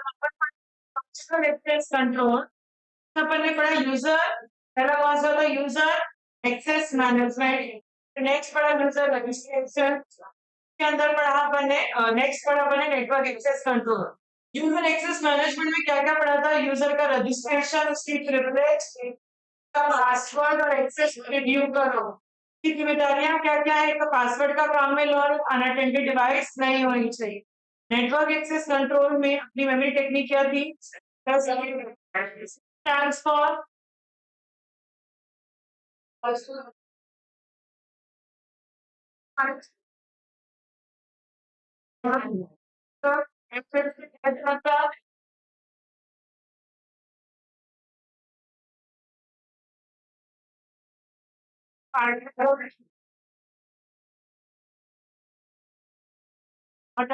Functional access control अपन ने पढ़ा user, पहला कौन सा था यूजर एक्सेस मैनेजमेंट, नेक्स्ट पढ़ा यूजर रजिस्ट्रेशन के अंदर पढ़ा अपन ने, नेक्स्ट पढ़ा अपन ने network access control. User access management में क्या क्या पढ़ा था, यूजर का रजिस्ट्रेशन, उसकी प्रिविलेज, पासवर्ड और एक्सेस रिव्यू करो की जिम्मेदारियां क्या क्या है, तो पासवर्ड का काम में और अनअटेंडेड डिवाइस नहीं होनी चाहिए। नेटवर्क एक्सेस कंट्रोल में अपनी मेमोरी टेक्निक क्या थी, ट्रांसफर मतलब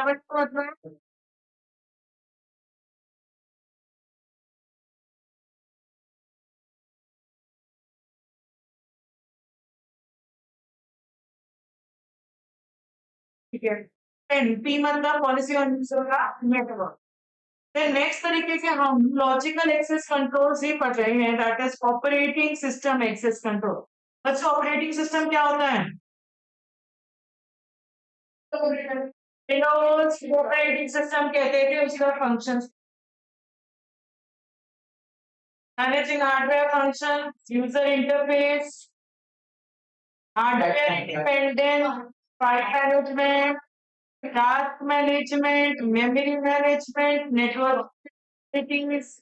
ठीक है, पी मतलब पॉलिसी ऑन यूजर का नेटवर्क। फिर नेक्स्ट तरीके के हम लॉजिकल एक्सेस कंट्रोल ही पढ़ रहे हैं, that is operating system access control. बच्चों ऑपरेटिंग सिस्टम क्या होता है, ऑपरेटिंग सिस्टम कहते थे उसका function managing hardware function, user interface, hardware independent, file management, task management, memory management, network settings,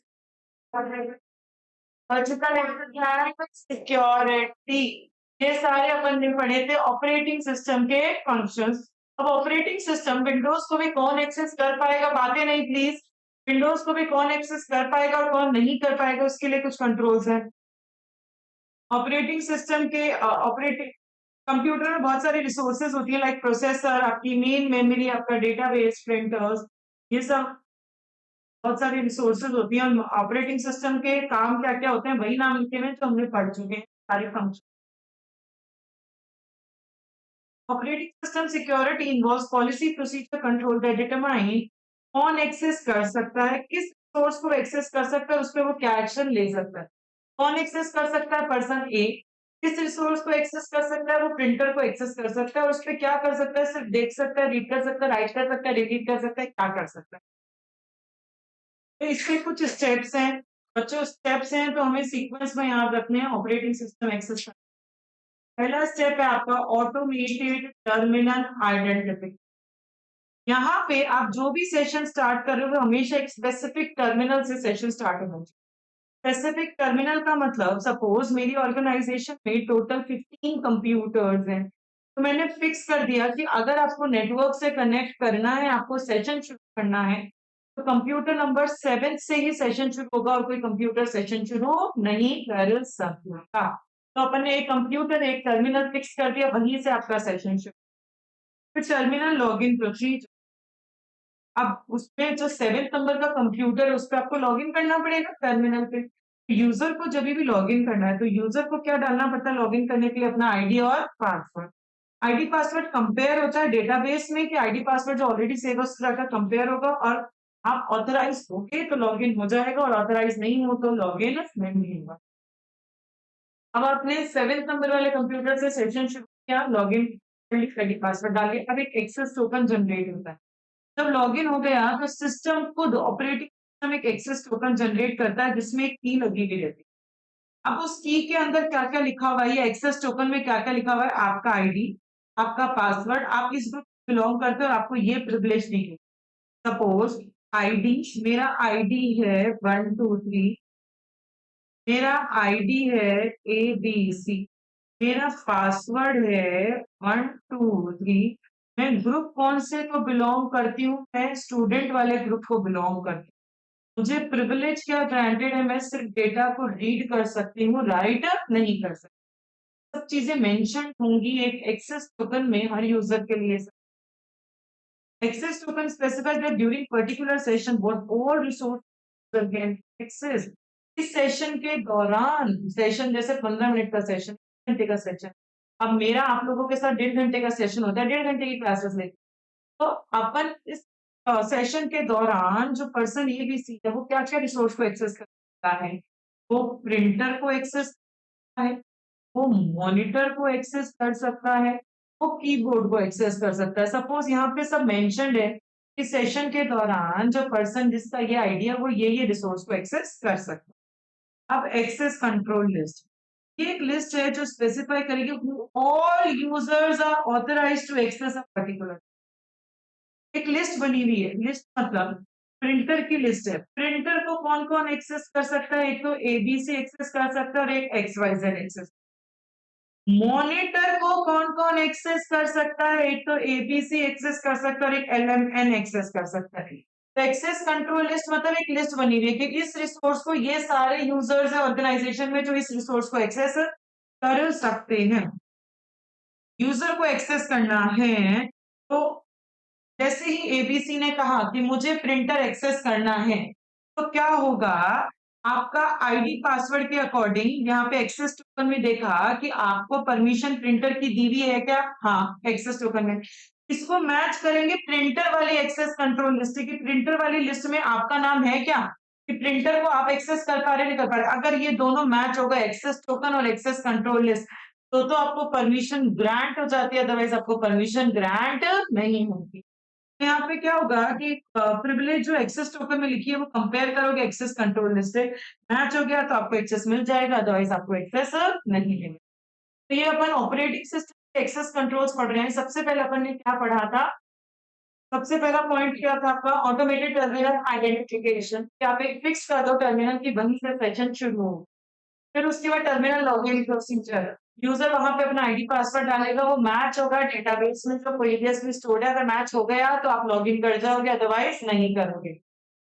security, ये सारे अपन ने पढ़े थे ऑपरेटिंग सिस्टम के फंक्शंस। अब ऑपरेटिंग सिस्टम विंडोज को भी कौन एक्सेस कर पाएगा, बातें नहीं प्लीज, विंडोज को भी कौन एक्सेस कर पाएगा और कौन नहीं कर पाएगा, उसके लिए कुछ कंट्रोल्स हैं। ऑपरेटिंग सिस्टम के ऑपरेटिंग कंप्यूटर में बहुत सारी रिसोर्सेज होती है, लाइक प्रोसेसर, आपकी मेन मेमोरी, आपका डेटाबेस, प्रिंटर्स, ये सब बहुत सारी रिसोर्सेज होती हैं। और ऑपरेटिंग सिस्टम के काम क्या क्या होते हैं वही नाम लिखे हैं जो हमने पढ़ चुके हैं सारे function. Operating system security involves policy procedure control that determine कौन एक्सेस कर सकता है, किस सोर्स को एक्सेस कर सकता है, उस पर वो क्या एक्शन ले सकता है। कौन एक्सेस कर सकता है, पर्सन ए किस रिसोर्स को एक्सेस कर सकता है, वो प्रिंटर को एक्सेस कर सकता है, और उस पर क्या कर सकता है, सिर्फ देख सकता है, रीड कर सकता है, राइट कर सकता है, डिलीट कर सकता है, क्या कर सकता है। तो इसके कुछ स्टेप्स हैं बच्चों, स्टेप्स हैं तो हमें सीक्वेंस में याद रखने हैं ऑपरेटिंग सिस्टम एक्सेस। पहला स्टेप है आपका ऑटोमेटेड टर्मिनल आइडेंटिफिकेशन। यहाँ पे आप जो भी सेशन स्टार्ट कर रहे हो हमेशा एक स्पेसिफिक टर्मिनल से सेशन स्टार्ट होना चाहिए। स्पेसिफिक टर्मिनल का मतलब, सपोज मेरी ऑर्गेनाइजेशन में टोटल 15 कंप्यूटर्स हैं, तो मैंने फिक्स कर दिया कि अगर आपको नेटवर्क से कनेक्ट करना है, आपको सेशन शुरू करना है, तो कंप्यूटर नंबर 7 से ही सेशन शुरू होगा और कोई कंप्यूटर सेशन शुरू नहीं कर सकता। तो अपन ने एक कंप्यूटर एक टर्मिनल फिक्स कर दिया, वहीं से आपका सेशन शुरू। फिर टर्मिनल लॉगिन प्रोसीजर, अब उसमें जो 7 नंबर का कंप्यूटर है उस पर आपको लॉगिन करना पड़ेगा टर्मिनल पे। यूजर को जब भी लॉगिन करना है तो यूजर को क्या डालना पड़ता है लॉगिन करने के लिए, अपना आईडी और पासवर्ड। आईडी पासवर्ड कंपेयर होता है डेटाबेस में कि आईडी पासवर्ड जो ऑलरेडी सेव है उसका कंपेयर होगा, और आप ऑथराइज होगे तो लॉगिन हो जाएगा और ऑथराइज नहीं हो तो लॉगिन नहीं होगा। अब आपने 7 नंबर वाले कंप्यूटर से सेशन शुरू किया, लॉगिन क्रेडिट पासवर्ड डालिए, अब एक एक्सेस टोकन जनरेट होता है। जब लॉगिन हो गया तो सिस्टम खुद ऑपरेटिंग सिस्टम एक एक्सेस टोकन जनरेट करता है जिसमें एक की लगी हुई रहती है। अब उस की के अंदर क्या क्या लिखा हुआ है, एक्सेस टोकन में क्या क्या लिखा हुआ है, आपका आईडी, आपका पासवर्ड, आप इस ग्रुप बिलोंग करते हो और आपको ये प्रिविलेज दी गई। सपोज आईडी, मेरा आईडी है 123, मेरा आईडी है ABC, मेरा पासवर्ड है 123। मैं ग्रुप कौन से को बिलोंग करती हूँ, मैं स्टूडेंट वाले ग्रुप को बिलोंग करती हूँ। मुझे प्रिविलेज क्या ग्रांटेड है, मैं सिर्फ डेटा को रीड कर सकती हूँ, राइट नहीं कर सकती। सब चीजें मेंशन होंगी एक एक्सेस टोकन में हर यूजर के लिए। Access token specified that during particular session what all resource can access. इस सेशन के दौरान, सेशन जैसे 15 मिनट का सेशन, घंटे का सेशन, अब मेरा आप लोगों के साथ 1.5 घंटे का सेशन होता है, 1.5 घंटे की क्लासेस लेते, तो अपन इस सेशन के दौरान जो पर्सन एबीसी है वो क्या-क्या रिसोर्स को एक्सेस कर सकता है? वो प्रिंटर को एक्सेस करता है, वो मॉनिटर को एक्सेस कर सकता है, वो कीबोर्ड को एक्सेस कर सकता है। सपोज़ यहाँ पे सब मेंशन्ड है कि सेशन के दौरान जो पर्सन जिसका ये आईडी है वो ये रिसोर्स को एक्सेस कर सकता है। अब एक्सेस कंट्रोल लिस्ट, ये एक लिस्ट है जो स्पेसिफाई करेगी who all users are authorised to access a particular, एक लिस्ट बनी हुई है। लिस्ट मतलब प्रिंटर की लिस्ट है। प्रिंटर को कौन-कौन एक्सेस कर सकता है? एक तो एबीसी एक्सेस कर सकता है और एक एक्सवाईजेड एक्सेस। मॉनिटर को कौन-कौन एक्सेस कर सकता है? एक तो एबीसी एक्सेस कर सकता है और एक एलएमएन एक्सेस कर सकता है। तो एक्सेस कंट्रोल लिस्ट मतलब एक लिस्ट बनी हुई है कि इस रिसोर्स को ये सारे यूजर्स है ऑर्गेनाइजेशन में जो इस रिसोर्स को एक्सेस कर सकते हैं। यूजर को एक्सेस करना है तो जैसे ही एबीसी ने कहा कि मुझे प्रिंटर एक्सेस करना है, तो क्या होगा? आपका आईडी पासवर्ड के अकॉर्डिंग यहाँ पे एक्सेस टोकन में देखा कि आपको परमिशन प्रिंटर की दी हुई है क्या? हाँ, एक्सेस टोकन में। इसको मैच करेंगे प्रिंटर वाली एक्सेस कंट्रोल लिस्ट की प्रिंटर वाली लिस्ट में आपका नाम है क्या? कि प्रिंटर को आप एक्सेस कर पा रहे नहीं कर पा रहे। अगर ये दोनों मैच होगा एक्सेस टोकन और एक्सेस कंट्रोल लिस्ट तो आपको परमिशन ग्रांट हो जाती है, अदरवाइज आपको परमिशन ग्रांट नहीं होगी। तो यहाँ पे क्या होगा कि प्रिविलेज जो एक्सेस टोकन में लिखी है वो कंपेयर करोगे एक्सेस कंट्रोल लिस्ट से, मैच हो गया तो आपको एक्सेस मिल जाएगा, अदरवाइज आपको एक्सेस नहीं मिलेगा। तो ये अपन ऑपरेटिंग सिस्टम के एक्सेस कंट्रोल्स पढ़ रहे हैं। सबसे पहले अपन ने क्या पढ़ा था? सबसे पहला पॉइंट क्या था आपका? ऑटोमेटेड टर्मिनल आइडेंटिफिकेशन, कि आप एक फिक्स कर दो टर्मिनल की वहीं से सेशन शुरू हो। फिर उसके बाद टर्मिनल लॉगिन प्रोसीजर, यूजर वहां पे अपना आईडी पासवर्ड डालेगा, वो मैच होगा डेटाबेस में जो प्रीवियसली स्टोर्ड है, अगर मैच हो गया तो आप लॉगिन कर जाओगे, अदरवाइज नहीं करोगे।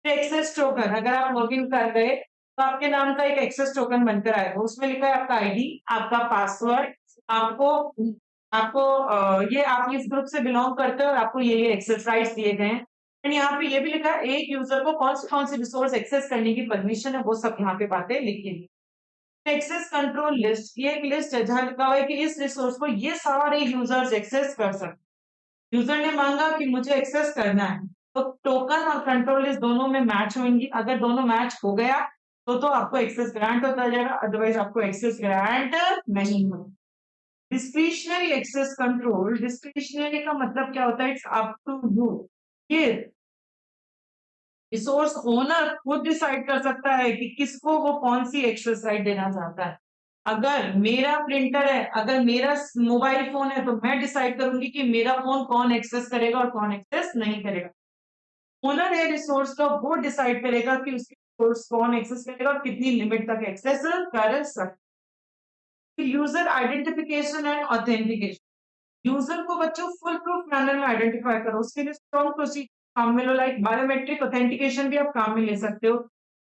फिर एक्सेस टोकन, अगर आप लॉगिन कर गए तो आपके नाम का एक एक्सेस टोकन बनकर आएगा, उसमें लिखा है आपका आईडी, आपका पासवर्ड, आपको आपको ये आप इस ग्रुप से बिलोंग करते हो और आपको ये एक्सेस राइट्स दिए गए हैं। एंड यहाँ पे ये भी लिखा है एक यूजर को कौन सी रिसोर्स एक्सेस करने की परमिशन है, वो सब यहाँ पे बातें लिखी हुई है। एक्सेस कंट्रोल लिस्ट, ये एक लिस्ट है जहां लिखा हुआ है कि इस रिसोर्स को ये सारे यूजर्स एक्सेस कर सकते। यूजर ने मांगा कि मुझे एक्सेस करना है, तो टोकन और कंट्रोल लिस्ट दोनों में मैच होंगी। अगर दोनों मैच हो गया तो आपको एक्सेस ग्रांट होता जाएगा, अदरवाइज आपको एक्सेस ग्रांट नहीं हो। डिस्क्रिशनरी एक्सेस कंट्रोल, डिस्क्रिशनरी का मतलब क्या होता है? It's up to you. ये रिसोर्स ओनर खुद डिसाइड कर सकता है कि किसको वो कौन सी एक्सेस राइट देना चाहता है। अगर मेरा प्रिंटर है, अगर मेरा मोबाइल फोन है, तो मैं डिसाइड करूंगी कि मेरा फोन कौन एक्सेस करेगा और कौन एक्सेस नहीं करेगा। ओनर है रिसोर्स का, वो डिसाइड करेगा कि उसके रिसोर्स कौन एक्सेस करेगा और कितनी लिमिट तक एक्सेस कर सकता है। User identification and authentication, user को बच्चों फुल प्रूफ मैनर में आइडेंटिफाई करो, उसके लिए स्ट्रॉन्ग प्रोसीजर काम में लो, लाइक बायोमेट्रिक ऑथेंटिकेशन भी आप काम में ले सकते हो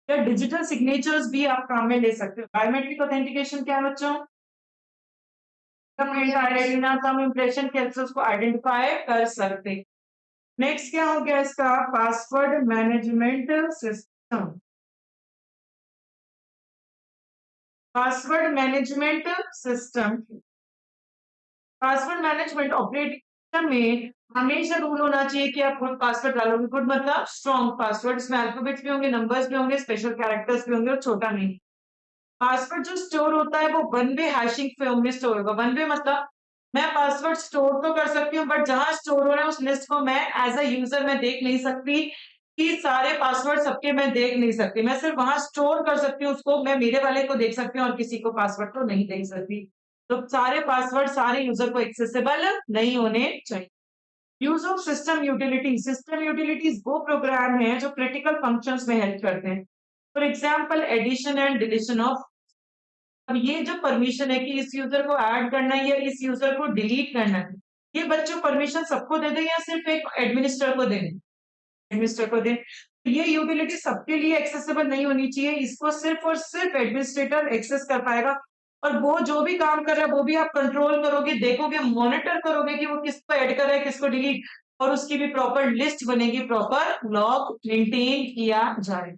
या डिजिटल सिग्नेचर्स भी आप काम में ले सकते हो। बायोमेट्रिक ऑथेंटिकेशन क्या है बच्चों? सम इंप्रेशन के से उसको आइडेंटिफाई कर सकते। नेक्स्ट क्या हो गया इसका? Password management system. Password management system, password management operating system में हमेशा रूल होना चाहिए कि आप गुड पासवर्ड डालोगे। गुड मतलब स्ट्रॉन्ग पासवर्ड, इसमें अल्फाबेट्स भी होंगे, नंबर्स भी होंगे, स्पेशल कैरेक्टर्स भी होंगे और छोटा नहीं। पासवर्ड जो स्टोर होता है वो वन वे हैशिंग फॉर्म में स्टोर होगा। वन वे मतलब मैं पासवर्ड स्टोर तो कर सकती हूँ, बट जहां स्टोर हो रहा है उस लिस्ट को मैं एज अ यूजर मैं देख नहीं सकती, कि सारे पासवर्ड सबके मैं देख नहीं सकती। मैं सिर्फ वहां स्टोर कर सकती हूँ उसको, मैं मेरे वाले को देख सकती हूँ और किसी को पासवर्ड तो नहीं देख सकती। तो सारे पासवर्ड सारे यूजर को एक्सेसिबल नहीं होने चाहिए। Use of system utility, system utilities वो प्रोग्राम है जो क्रिटिकल फंक्शंस में हेल्प करते हैं। For example addition and deletion of, अब ये जो परमिशन है कि इस यूजर को ऐड करना है या इस यूजर को डिलीट करना है, ये बच्चों परमिशन सबको दे दें या सिर्फ एक एडमिनिस्ट्रेटर को दें? एडमिनिस्ट्रेटर को दें। तो ये यूटिलिटी सबके लिए एक्सेसिबल नहीं होनी चाहिए, इसको सिर्फ और सिर्फ एडमिनिस्ट्रेटर एक्सेस कर पाएगा। और वो जो भी काम कर रहा है वो भी आप कंट्रोल करोगे, देखोगे, मॉनिटर करोगे कि वो किसको ऐड कर रहा है, किसको डिलीट, और उसकी भी प्रॉपर लिस्ट बनेगी, प्रॉपर लॉग मेंटेन किया जाए।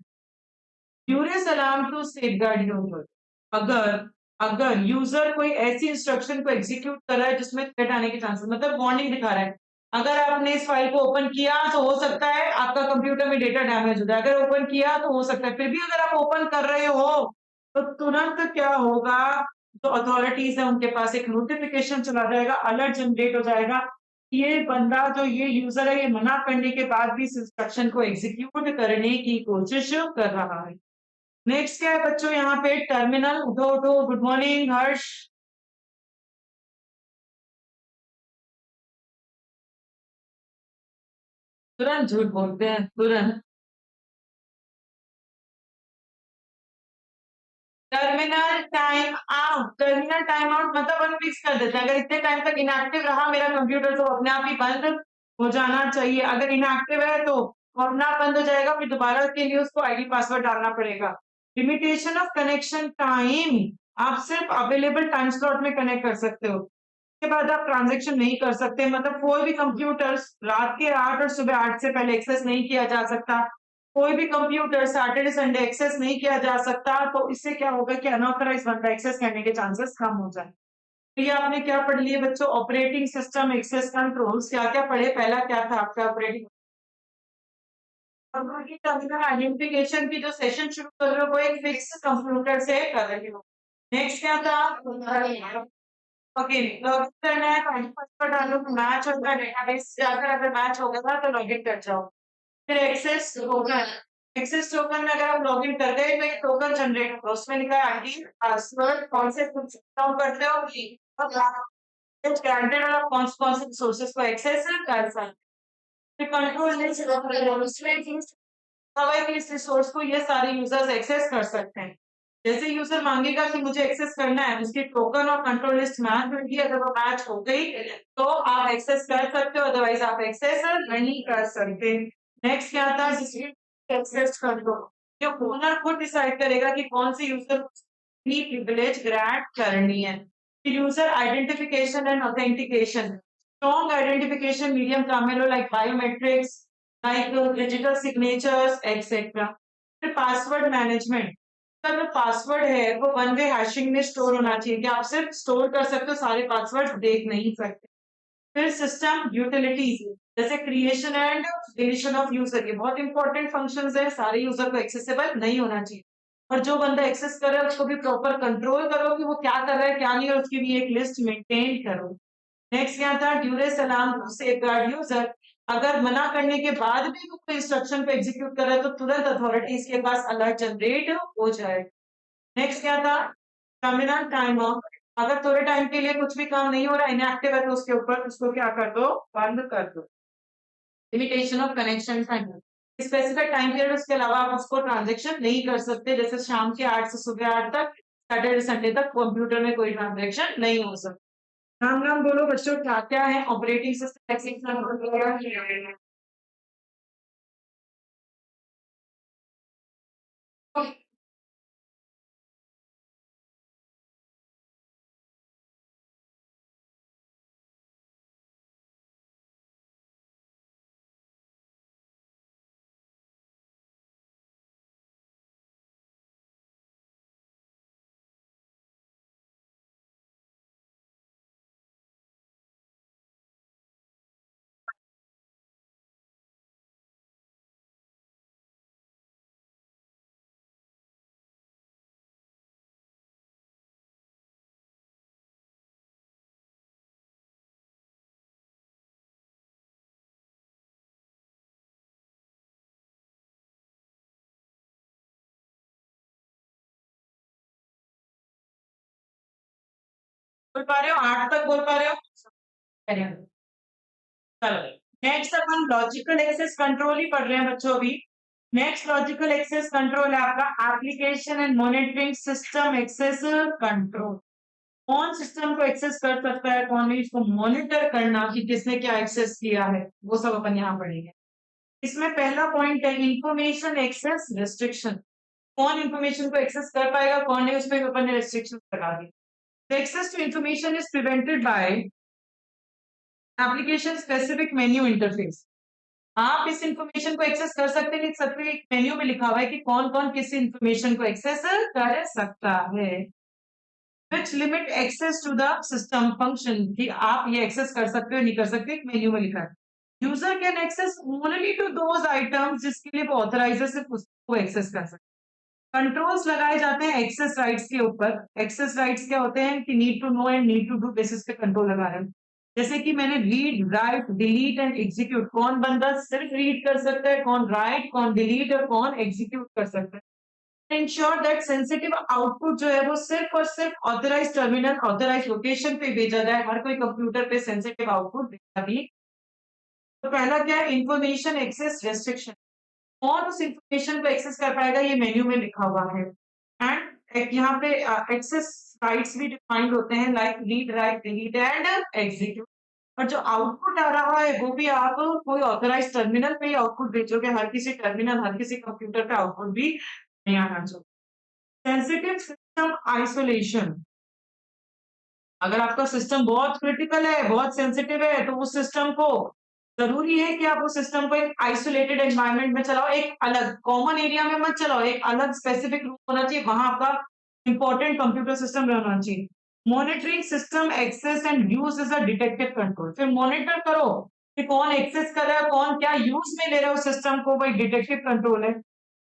Duress alarm to safeguard user, अगर अगर यूजर कोई ऐसी इंस्ट्रक्शन को एग्जीक्यूट कर रहा है जिसमें थ्रेट आने के चांसेस, मतलब वार्निंग दिखा रहा है अगर आपने इस फाइल को ओपन किया तो हो सकता है आपका कंप्यूटर में डेटा डैमेज हो जाए। अगर ओपन किया तो हो सकता है, फिर भी अगर आप ओपन कर रहे हो तो तुरंत क्या होगा, जो अथॉरिटीज है उनके पास एक नोटिफिकेशन चला जाएगा, अलर्ट जनरेट हो जाएगा। ये बंदा जो ये यूजर है ये मना करने के बाद भी इस इंस्ट्रक्शन को एग्जीक्यूट करने की कोशिश कर रहा है। नेक्स्ट क्या है बच्चों, यहाँ पे टर्मिनल। उठो उठो, गुड मॉर्निंग हर्ष। तुरंत झूठ बोलते हैं तुरंत। टर्मिनल टाइम आउट मतलब हम फिक्स कर देते हैं, अगर इतने टाइम तक इनएक्टिव रहा मेरा कंप्यूटर तो अपने आप ही बंद हो जाना चाहिए। अगर इनएक्टिव है तो वो अपने आप बंद हो जाएगा, फिर दोबारा के लिए उसको आईडी पासवर्ड डालना पड़ेगा। लिमिटेशन ऑफ कनेक्शन टाइम, आप सिर्फ अवेलेबल टाइम स्लॉट में कनेक्ट कर सकते हो, उसके बाद आप ट्रांजेक्शन नहीं कर सकते। मतलब कोई भी कंप्यूटर्स रात के 8 और सुबह 8 से पहले एक्सेस नहीं किया जा सकता। कोई भी कंप्यूटर सैटरडे संडे एक्सेस नहीं किया जा सकता। तो इससे क्या होगा कि अनऑथराइज बंदा एक्सेस करने के चांसेस कम हो जाए। तो ये आपने क्या पढ़ लिया बच्चों, ऑपरेटिंग सिस्टम एक्सेस कंट्रोल्स। क्या क्या पढ़े, पहला क्या था आपका ऑपरेटिंग टर्मिनल आइडेंटिफिकेशन की जो सेशन शुरू कर रहे हो वो एक फिक्स कंप्यूटर से कर रही हो। नेक्स्ट क्या था, ओके लॉगिन करना है, पासवर्ड डालो, मैच होगा डेटाबेस से, अगर अगर मैच हो गया तो लॉगिन कर जाओ। फिर एक्सेस टोकन, एक्सेस टोकन में अगर आप लॉगिन कर गए तो एक टोकन जनरेट होगा, उसमें लिखा है आईडी पासवर्ड, कौन से कुछ करते हो ग्रांटेड और आप कौन से रिसोर्सेज को एक्सेस कर सकते हैं। फिर कंट्रोल लिस्ट हवा कि इस रिसोर्स को ये सारे यूजर्स एक्सेस कर सकते हैं। जैसे यूजर मांगेगा कि मुझे एक्सेस करना है, उसकी टोकन और कंट्रोल लिस्ट मैच होगी, अगर वो मैच हो गई तो आप एक्सेस कर सकते हो, अदरवाइज आप एक्सेस नहीं कर सकते। नेक्स्ट क्या था, एक्सेस कंट्रोल, जो ओनर खुद डिसाइड करेगा कि कौन सी यूजर की प्रिविलेज ग्रांट करनी है। User identification and authentication, strong identification medium Kamil like biometrics, like digital signatures etc। फिर पासवर्ड मैनेजमेंट, का जो पासवर्ड है वो वन वे हैशिंग में स्टोर होना चाहिए, कि आप सिर्फ स्टोर कर सकते हो, सारे पासवर्ड देख नहीं सकते। फिर सिस्टम यूटिलिटीज, जैसे creation and deletion of user, ये बहुत इंपॉर्टेंट फंक्शंस है, सारे यूजर को एक्सेसिबल नहीं होना चाहिए, और जो बंदा एक्सेस कर रहा है उसको भी प्रॉपर कंट्रोल करो कि वो क्या कर रहा है क्या नहीं, और उसकी भी एक लिस्ट मेंटेन करो। नेक्स्ट क्या था, duress alarm to safeguard user, अगर मना करने के बाद भी वो कोई इंस्ट्रक्शन को एग्जीक्यूट कर रहा है तो तुरंत अथॉरिटीज के पास अलर्ट जनरेट हो जाए। नेक्स्ट क्या था, टर्मिनल टाइम ऑफ, अगर थोड़े टाइम के लिए कुछ भी काम नहीं हो रहा, इनएक्टिव है, तो उसके ऊपर उसको क्या कर दो, बंद कर दो। Limitation of connection time, specific time period, उसके अलावा आप उसको ट्रांजेक्शन नहीं कर सकते, जैसे शाम के 8 से सुबह 8 तक, सैटरडे संडे तक कंप्यूटर में कोई ट्रांजेक्शन नहीं हो सकता। राम राम बोलो बच्चों, क्या क्या है ऑपरेटिंग सिस्टम। बोल पा रहे हो, 8 तक बोल पा रहे हो? चलो नेक्स्ट अपन लॉजिकल एक्सेस कंट्रोल ही पढ़ रहे हैं बच्चों अभी। नेक्स्ट लॉजिकल एक्सेस कंट्रोल है आपका application and monitoring system access control. कौन सिस्टम को एक्सेस कर सकता है, कौन नहीं, इसको मॉनिटर करना कि किसने क्या एक्सेस किया है, वो सब अपन यहाँ पढ़ेंगे। इसमें पहला पॉइंट है इंफॉर्मेशन एक्सेस रिस्ट्रिक्शन, कौन इंफॉर्मेशन को एक्सेस कर पाएगा कौन नहीं, उसमें अपन ने रिस्ट्रिक्शन लगा दी। Access to information is prevented by application specific menu interface. आप इस इंफॉर्मेशन को एक्सेस कर सकते हैं, सबके एक मेन्यू में लिखा हुआ है कि कौन कौन किस इंफॉर्मेशन को एक्सेस कर सकता है। Which limit access to the system function, कि आप ये एक्सेस कर सकते हो नहीं कर सकते, एक मेन्यू में लिखा है। User can access only to those items जिसके लिए वो ऑथराइजर सिर्फ उसको एक्सेस कर सकते हैं। कंट्रोल्स लगाए जाते हैं एक्सेस राइट्स के ऊपर। एक्सेस राइट्स क्या होते हैं कि need to know and need to do basis पे कंट्रोल लगा रहे हैं। जैसे कि मैंने read, write, delete and execute, कौन बंदा सिर्फ रीड कर सकता है, कौन राइट, कौन डिलीट और कौन एग्जीक्यूट कर सकता है। इंश्योर दैट सेंसिटिव आउटपुट जो है वो सिर्फ और सिर्फ ऑथराइज टर्मिनल, ऑथराइज लोकेशन पे भेजा जाए। हर कोई कंप्यूटर पे सेंसिटिव आउटपुट भेजा भी। तो पहला क्या है, इंफॉर्मेशन एक्सेस रेस्ट्रिक्शन। कौन उस इंफॉर्मेशन को एक्सेस कर पाएगा, ये मेन्यू में लिखा हुआ है। एंड यहाँ पे एक्सेस राइट्स भी डिफाइंड होते हैं, like read, write, delete and execute. और जो आउटपुट आ रहा है वो भी आप कोई ऑथराइज टर्मिनल पे ही आउटपुट भेजोगे। हर किसी टर्मिनल, हर किसी कंप्यूटर पे आउटपुट भी नहीं आना चाहिए। Sensitive system isolation. अगर आपका सिस्टम बहुत क्रिटिकल है, बहुत सेंसिटिव है, तो उस सिस्टम को जरूरी है कि आप उस सिस्टम को एक आइसोलेटेड एनवायरनमेंट में चलाओ, एक अलग कॉमन एरिया में मत चलाओ, एक अलग स्पेसिफिक रूम होना चाहिए, वहां आपका इंपॉर्टेंट कंप्यूटर सिस्टम रहना चाहिए। Monitoring system access and use is a detective control. फिर मॉनिटर करो कि कौन एक्सेस कर रहा है, कौन क्या यूज में ले रहा है उस सिस्टम को, भाई डिटेक्टिव कंट्रोल है।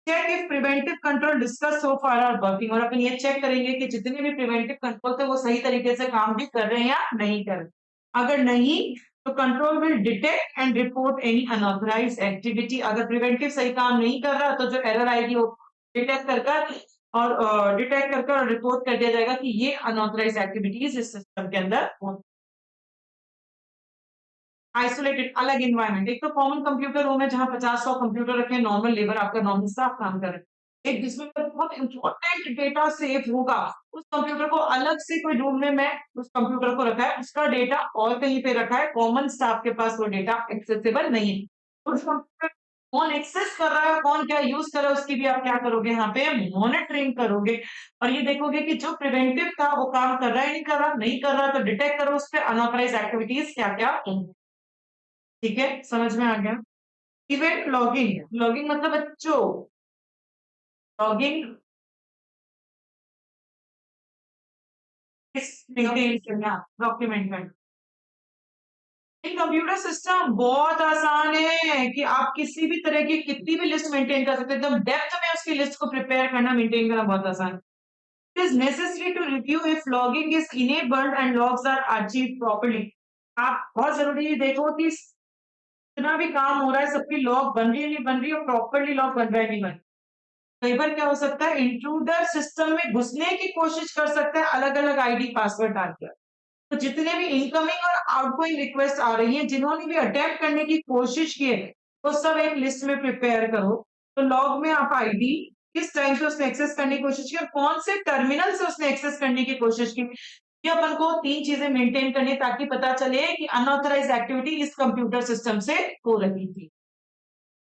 Check if preventive control discuss so far are working. और अपन ये चेक करेंगे कि जितने भी प्रिवेंटिव कंट्रोल थे वो सही तरीके से काम भी कर रहे हैं या नहीं कर रहे। अगर नहीं तो control will detect and report any unauthorized activity. अगर प्रिवेंटिव सही काम नहीं कर रहा तो जो एरर आएगी वो डिटेक्ट कर और रिपोर्ट कर दिया जाएगा कि ये अनऑथराइज एक्टिविटीज इस सिस्टम के अंदर हो। आइसोलेटेड, अलग इन्वायरमेंट। एक तो कॉमन कंप्यूटर रूम है जहां 50-100 कंप्यूटर रखे हैं, नॉर्मल लेबर आपका नॉर्मल स्टाफ काम कर रहे हैं। एक जिसमें बहुत इंपॉर्टेंट डेटा सेव होगा, उस कंप्यूटर को अलग से कोई रूम में मैं उस कंप्यूटर को रखा है, उसका डेटा और कहीं पे रखा है, कॉमन स्टाफ के पास वो डेटा एक्सेसिबल नहीं है। उस कंप्यूटर कौन एक्सेस कर रहा है, कौन क्या यूज कर रहा है, उसकी भी आप क्या करोगे, यहाँ पे मॉनिटरिंग करोगे। और ये देखोगे कि जो प्रिवेंटिव था वो काम कर रहा है, नहीं कर रहा, नहीं कर रहा तो डिटेक्ट करो उस पर अनऑथराइज एक्टिविटीज क्या क्या। ठीक है, समझ में आ गया। इवेंट लॉगिंग, लॉगिंग मतलब बच्चों लॉगिंग मेंटेन करना, डॉक्यूमेंट करना। कंप्यूटर सिस्टम बहुत आसान है कि आप किसी भी तरह की कितनी भी लिस्ट मेंटेन कर सकते हैं, एकदम डेप्थ में उसकी लिस्ट को प्रिपेयर करना, मेंटेन करना बहुत आसान है। It is necessary to review if logging is enabled and logs are achieved properly। आप बहुत जरूरी है देखो कि जितना भी काम हो रहा है सबकी लॉग बन रही है नहीं बन रही, और प्रॉपरली लॉग बन रहा है नहीं बन रहा। कई बार क्या हो सकता है, इंट्रूडर सिस्टम में घुसने की कोशिश कर सकता है अलग अलग आईडी पासवर्ड डालकर। तो जितने भी इनकमिंग और आउटगोइंग रिक्वेस्ट आ रही हैं, जिन्होंने भी अटेम्प्ट करने की कोशिश की है, वो सब एक लिस्ट में प्रिपेयर करो। तो लॉग में आप आईडी, किस टाइम से उसने एक्सेस करने की कोशिश की और कौन से टर्मिनल से उसने एक्सेस करने की कोशिश की, ये अपन को 3 चीजें मेंटेन करनी ताकि पता चले कि अनऑथराइज एक्टिविटी इस कंप्यूटर सिस्टम से हो रही थी।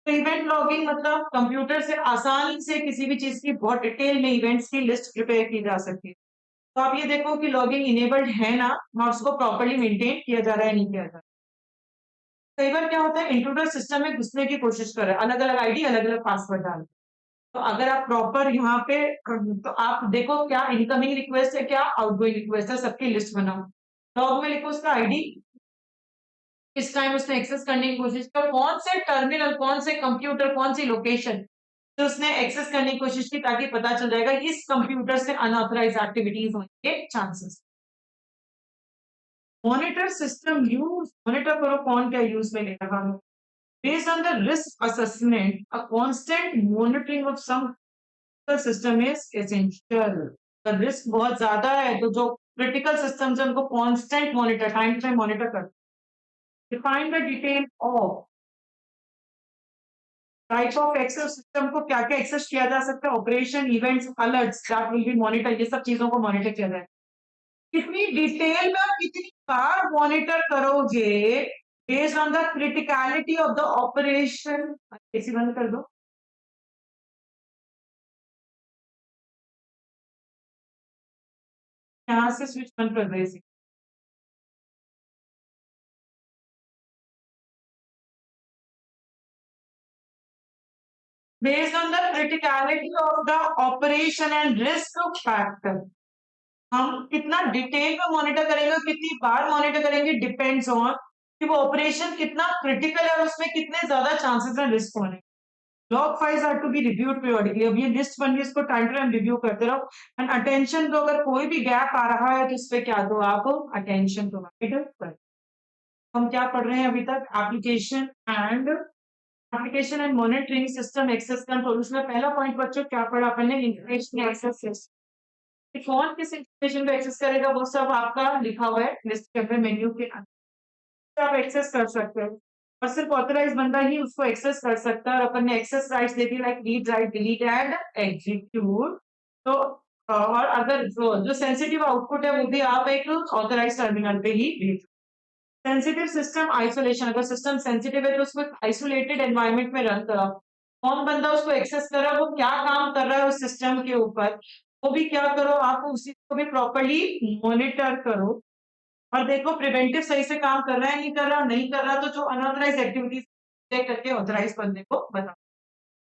तो इवेंट लॉगिंग मतलब कंप्यूटर से आसानी से किसी भी चीज की बहुत डिटेल में इवेंट्स की लिस्ट प्रिपेयर की जा सकती है। तो आप ये देखो कि लॉगिंग इनेबल्ड है ना, और उसको प्रॉपर्ली मेंटेन किया जा रहा है नहीं किया जा रहा। कई बार क्या होता है, इंट्रूडर सिस्टम में घुसने की कोशिश कर रहा है, अलग अलग आईडी अलग अलग पासवर्ड डाल। तो अगर आप प्रॉपर यहाँ पे तो आप देखो क्या इनकमिंग रिक्वेस्ट है, क्या आउटगोइंग रिक्वेस्ट है, सबकी लिस्ट बनाओ। लॉग में लिखो उसका आईडी, किस टाइम उसने एक्सेस करने की कोशिश की, कौन से टर्मिनल, कौन से कंप्यूटर, कौन सी लोकेशन तो उसने एक्सेस करने की कोशिश की, ताकि पता चल जाएगा इस कंप्यूटर से अनऑथराइज एक्टिविटीज होने के chances. Monitor system use, monitor करो कौन क्या यूज में ले रहा है। Based on the risk assessment a constant monitoring of some system is essential. Risk बहुत ज्यादा है तो जो क्रिटिकल सिस्टम्स है उनको constant monitor, time to time monitor कर। Define the detail of type of access, system को क्या क्या एक्सेस किया जा सकता है, operation, events, alerts that will be monitor, ये सब चीजों को मॉनिटर किया जाए। कितनी डिटेल में और कितनी बार मॉनिटर करोगे based on the criticality of the operation. AC बंद कर दो। यहाँ से स्विच बंद कर दो AC. Based on the criticality of the operation and risk factor, हम कितना डिटेल में मॉनिटर करेंगे, कितनी बार मॉनिटर करेंगे, डिपेंड्स ऑन कि वो ऑपरेशन कितना क्रिटिकल है और उसमें कितने ज्यादा चांसेस हैं रिस्क होने। Log files are to be reviewed periodically. अब ये लिस्ट बन गई, इसको टाइम टू टाइम रिव्यू करते रहो एंड अटेंशन दो। अगर कोई भी गैप आ रहा है तो इस पे क्या दो आप, अटेंशन प्रोवाइड करो। हम क्या पढ़ रहे हैं अभी तक, application and monitoring system access control. उसमें पहला पॉइंट बच्चों क्या पढ़ा अपन ने, इंफॉर्मेशन एक्सेस सिस्टम। कौन किस इंफॉर्मेशन को एक्सेस करेगा वो सब आपका लिखा हुआ है लिस्ट के अंदर, मेन्यू के अंदर आप एक्सेस कर सकते हो और सिर्फ ऑथराइज बंदा ही उसको एक्सेस कर सकता है। और अपन ने एक्सेस राइट्स दे दी like read write delete and execute. तो और अगर जो सेंसिटिव आउटपुट है वो भी आप एक ऑथराइज टर्मिनल पे ही भेज। सेंसिटिव सिस्टम आइसोलेशन, अगर सिस्टम सेंसिटिव है तो उसको आइसोलेटेड एनवायरनमेंट में रन करो। कौन बंदा उसको एक्सेस कर रहा है, वो क्या काम कर रहा है उस सिस्टम के ऊपर, वो भी क्या करो आप उसी को भी प्रॉपर्ली मॉनिटर करो और देखो प्रिवेंटिव सही से काम कर रहा है नहीं कर रहा, नहीं कर रहा तो जो अनऑथराइज एक्टिविटीज चेक करके ऑथराइज बंदे को बताओ।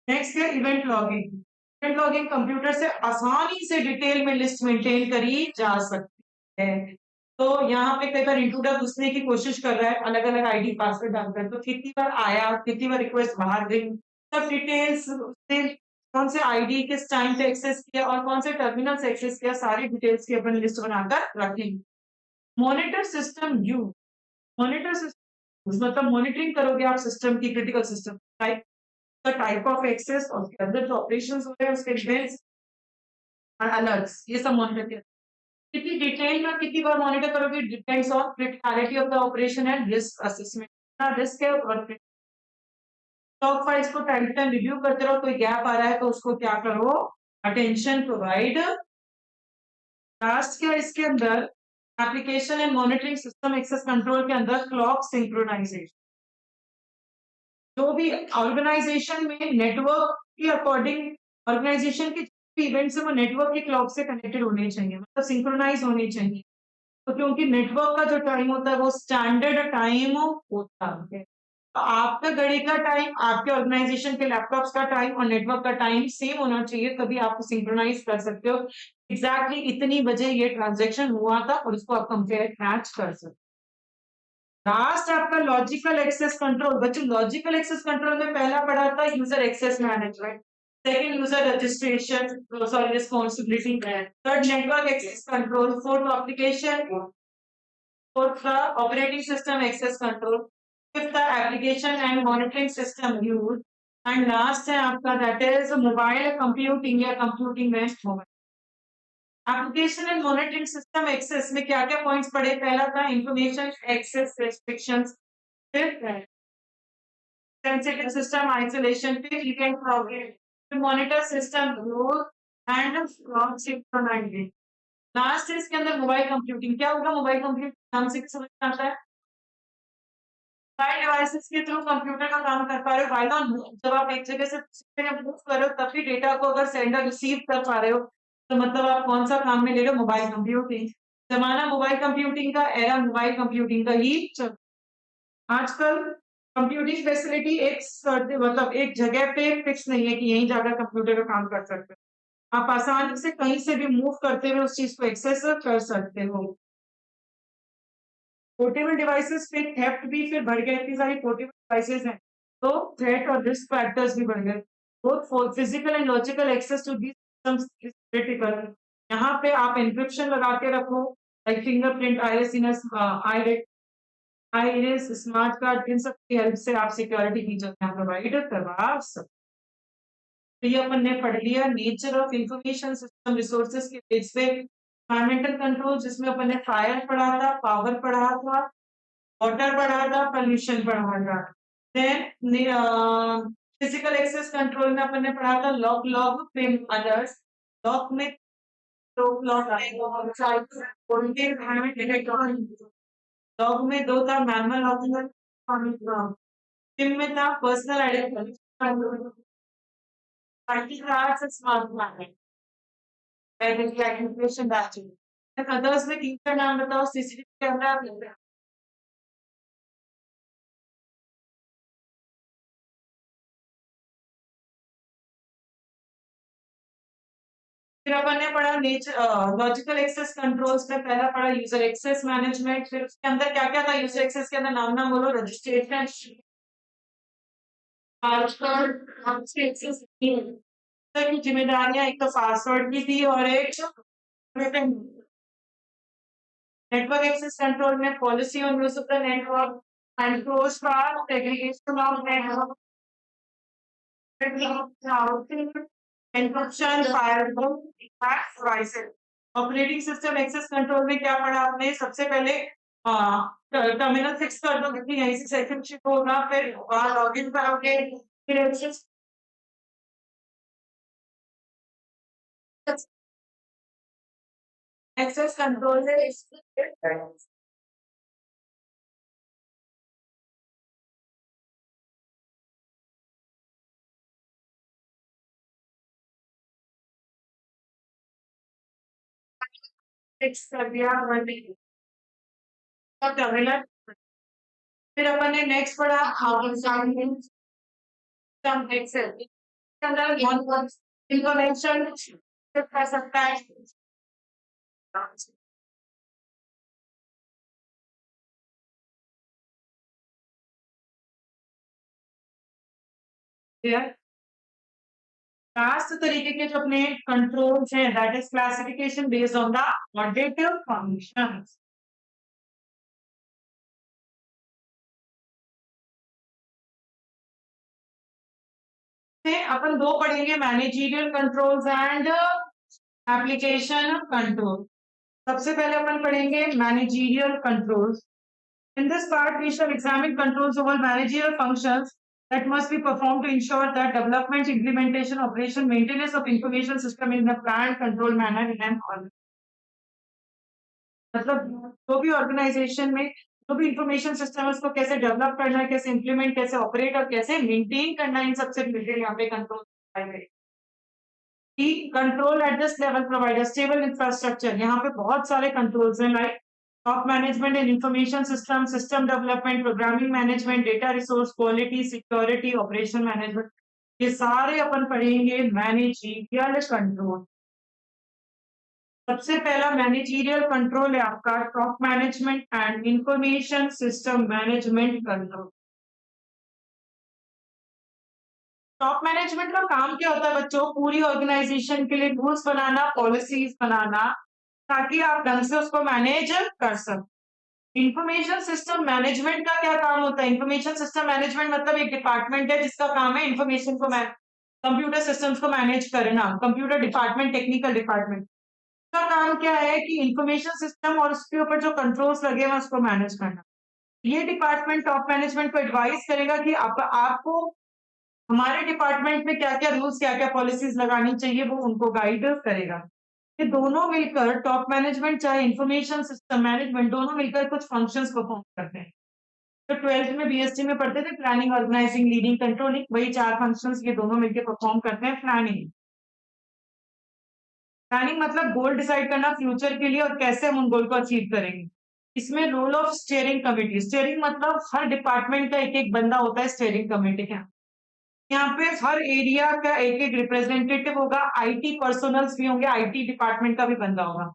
नेक्स्ट है event logging. Event logging computer से आसानी से डिटेल में लिस्ट मेंटेन करी जा सकती है। तो यहाँ पे कई बार इंट्रूडर घुसने की कोशिश कर रहा है अलग अलग आईडी पासवर्ड डालकर, तो कितनी बार आया, कितनी बार रिक्वेस्ट बाहर गई, सब डिटेल्स उससे, कौन से आईडी किस टाइम पे एक्सेस किया और कौन से टर्मिनल से एक्सेस किया, सारी डिटेल्स की अपन लिस्ट बनाकर रखेंगे। Monitor system you, monitor system मतलब मॉनिटरिंग करोगे आप सिस्टम की, critical system type, the type of access और उसके अंदर जो ऑपरेशंस हो रहे हैं उसके डिटेल्स और अलर्ट्स, ये सब मॉनिटर किया। कितनी डिटेल में कितनी बार मॉनिटर करोगे depends on criticality of the operation and risk assessment. कितना रिस्क है और लॉग फाइल्स को टाइम टू टाइम रिव्यू करते रहो। कोई गैप आ रहा है तो उसको क्या करो, अटेंशन प्रोवाइड। लास्ट क्या इसके अंदर, application and monitoring system access control के अंदर क्लॉक सिंक्रोनाइजेशन। जो भी ऑर्गेनाइजेशन में नेटवर्क के अकॉर्डिंग, ऑर्गेनाइजेशन के इवेंट्स है वो नेटवर्क के क्लॉक से कनेक्टेड होने चाहिए, मतलब सिंक्रोनाइज होने चाहिए। तो क्योंकि नेटवर्क का जो टाइम होता है वो स्टैंडर्ड टाइम होता है, तो आपका घड़ी का टाइम, आपके ऑर्गेनाइजेशन के लैपटॉप्स का टाइम और नेटवर्क का टाइम सेम होना चाहिए, तभी आप सिंक्रोनाइज कर सकते हो। एग्जैक्टली इतनी बजे ये ट्रांजेक्शन हुआ था और उसको आप कंपेयर मैच कर सकते हो। लास्ट आपका लॉजिकल एक्सेस कंट्रोल। बच्चों लॉजिकल एक्सेस कंट्रोल में पहला पढ़ा था user access management, second user registration sorry responsibility, third network access control, fourth application, fourth का operating system access control, fifth का application and monitoring system use, and last है आपका that is mobile computing या computing में mobile. Application and monitoring system access में क्या क्या points पढ़े, पहला था इंफॉर्मेशन एक्सेस रेस्ट्रिक्शंस, फिर sensitive system isolation, फिर event logging, फिर monitor system growth and clock synchronization। Last है इसके अंदर मोबाइल कंप्यूटिंग। क्या होगा मोबाइल कंप्यूटिंग नाम से समझ में आता है, मोबाइल डिवाइसेस के थ्रू कंप्यूटर का काम कर पा रहे हो व्हाइल ऑन मूव। जब आप एक जगह से दूसरी जगह मूव कर रहे हो तभी डेटा को अगर सेंडर रिसीव कर पा रहे हो तो मतलब आप कौन सा काम में ले रहे हो, मोबाइल कंप्यूटिंग। जमाना मोबाइल कंप्यूटिंग का, एरा मोबाइल कंप्यूटिंग का ही चल। आजकल कंप्यूटिंग फैसिलिटी एक मतलब एक जगह पे फिक्स नहीं है कि यहीं जाकर कंप्यूटर का काम कर सकते हो। आप आसानी से कहीं से भी मूव करते हुए उस चीज को एक्सेस कर सकते हो। पोर्टेबल डिवाइसेस पे थेफ्ट भी फिर बढ़ गए, इतनी सारी पोर्टेबल डिवाइसेस हैं तो थ्रेट और रिस्क फैक्टर्स भी बढ़ गए। Both physical and logical access to these systems is critical. यहाँ पे आप एन्क्रिप्शन लगा के रखो, like fingerprint, iris, smart card, इन सब की हेल्प से आप सिक्योरिटी फीचर प्रोवाइड करवा सकते। तो ये अपन ने पढ़ लिया nature of information system resources के बेस पे। एनवायरमेंटल कंट्रोल जिसमें अपन ने फायर पढ़ा था, पावर पढ़ा था, वाटर पढ़ा था, पोल्यूशन पढ़ा था। देन फिजिकल एक्सेस कंट्रोल में अपन ने पढ़ा था lock log pin alerts. Lock में दो लॉक लॉग में दो था मैनुअल लॉकिंग, पिन में था personal identification, multi class smart plan, identification batch. Others में तीन का नाम बताओ, सीसीटीवी कैमरा, फिर अपन ने पढ़ा लॉजिकल एक्सेस कंट्रोल्स में पहला पढ़ा यूजर एक्सेस मैनेजमेंट। फिर उसके अंदर क्या क्या था यूजर एक्सेस के अंदर, नाम नाम बोलो, रजिस्ट्रेशन, पासवर्ड, एक्सेस की जिम्मेदारियां, एक तो पासवर्ड की थी और एक रिटर्न। नेटवर्क एक्सेस कंट्रोल में policy on use of the network, controls for segregation of network, encryption, firewall, devices. Operating system access control में क्या पढ़ा आपने? सबसे पहले टर्मिनल फिक्स कर दो क्योंकि यहीं से सेशन शुरू होगा, फिर वहां लॉग इन करोगे, फिर एक्सेस कंट्रोल है। फिक्स कर दिया टर्मिनल। फिर अपन ने नेक्स्ट पढ़ा हाउ सिस्टम एक्सेस अंदर इंफॉर्मेशन कर सकता है। लास्ट तरीके के जो अपने कंट्रोल्स हैं, that is classification based on the auditive functions. फिर अपन दो पढ़ेंगे, managerial controls and application control. सबसे पहले अपन पढ़ेंगे managerial controls. In this part, we shall examine controls over managerial functions that must be performed to ensure that development, implementation, operation, maintenance of information system in a planned, controlled manner in an organ. मतलब जो भी organisation में जो भी information system है उसको कैसे develop करना है, कैसे इंप्लीमेंट, कैसे ऑपरेट और कैसे मेंटेन करना है, इन सबसे रिलेटेड यहाँ पे control control at this level provide stable infrastructure. यहाँ पे बहुत सारे कंट्रोल्स हैं, like top management and information system, system development, programming management, data resource, quality, security, operation management, ये सारे अपन पढ़ेंगे मैनेजरियल कंट्रोल। सबसे पहला मैनेजरियल कंट्रोल है आपका top management and information system management control. Top management का काम क्या होता है बच्चों? पूरी ऑर्गेनाइजेशन के लिए रूल्स बनाना, पॉलिसीज बनाना, ताकि आप ढंग से उसको मैनेज कर सको। इंफॉर्मेशन सिस्टम मैनेजमेंट का क्या काम होता है? इंफॉर्मेशन सिस्टम मैनेजमेंट मतलब एक डिपार्टमेंट है जिसका काम है इंफॉर्मेशन को कंप्यूटर सिस्टम्स को मैनेज करना। कंप्यूटर डिपार्टमेंट, टेक्निकल डिपार्टमेंट का काम क्या है कि इंफॉर्मेशन सिस्टम और उसके ऊपर जो कंट्रोल्स लगे हैं उसको मैनेज करना। ये डिपार्टमेंट टॉप मैनेजमेंट को एडवाइस करेगा कि आपको हमारे डिपार्टमेंट में क्या-क्या रूल्स, क्या-क्या पॉलिसीज लगानी चाहिए, वो उनको गाइड करेगा। ये दोनों मिलकर टॉप मैनेजमेंट चाहे इंफॉर्मेशन सिस्टम मैनेजमेंट, दोनों मिलकर कुछ फंक्शंस परफॉर्म करते हैं। तो 12th में बीएसटी में पढ़ते थे प्लानिंग, ऑर्गेनाइजिंग, लीडिंग, कंट्रोलिंग, वही चार फंक्शंस ये दोनों मिलकर परफॉर्म करते हैं। प्लानिंग, प्लानिंग मतलब गोल डिसाइड करना फ्यूचर के लिए और कैसे हम उन गोल को अचीव करेंगे। इसमें role of steering committee, steering मतलब हर डिपार्टमेंट का एक एक बंदा होता है स्टीयरिंग कमेटी का। यहाँ पे हर एरिया का एक एक रिप्रेजेंटेटिव होगा, आईटी पर्सनल्स भी होंगे, आईटी डिपार्टमेंट का भी बंदा होगा।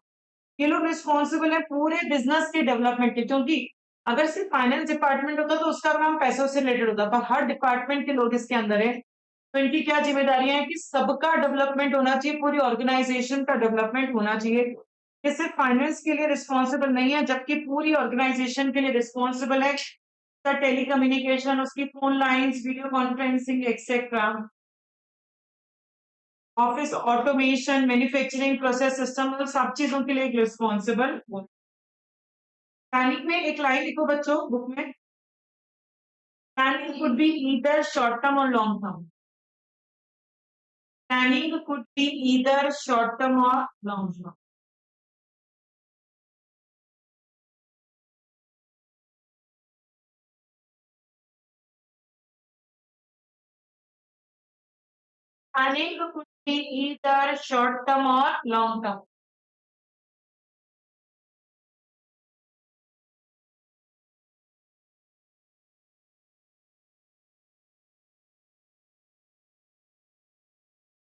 ये लोग रिस्पॉन्सिबल है पूरे बिजनेस के डेवलपमेंट के, क्योंकि अगर सिर्फ फाइनेंस डिपार्टमेंट होता तो उसका काम पैसों से रिलेटेड होता, पर हर डिपार्टमेंट के लोग इसके अंदर है। तो इनकी क्या जिम्मेदारियां है कि सबका डेवलपमेंट होना चाहिए, पूरी ऑर्गेनाइजेशन का डेवलपमेंट होना चाहिए। ये सिर्फ फाइनेंस के लिए रिस्पॉन्सिबल नहीं है, जबकि पूरी ऑर्गेनाइजेशन के लिए रिस्पॉन्सिबल है। टेलीकम्युनिकेशन, उसकी phone lines, video conferencing etcetera, office automation, manufacturing process system, सब चीजों के लिए रिस्पॉन्सिबल। प्लानिंग में एक लाइन लिखो बच्चों बुक में, planning could be either short term और long term. Planning could be either short term और long term. Planning could be either short term or long term.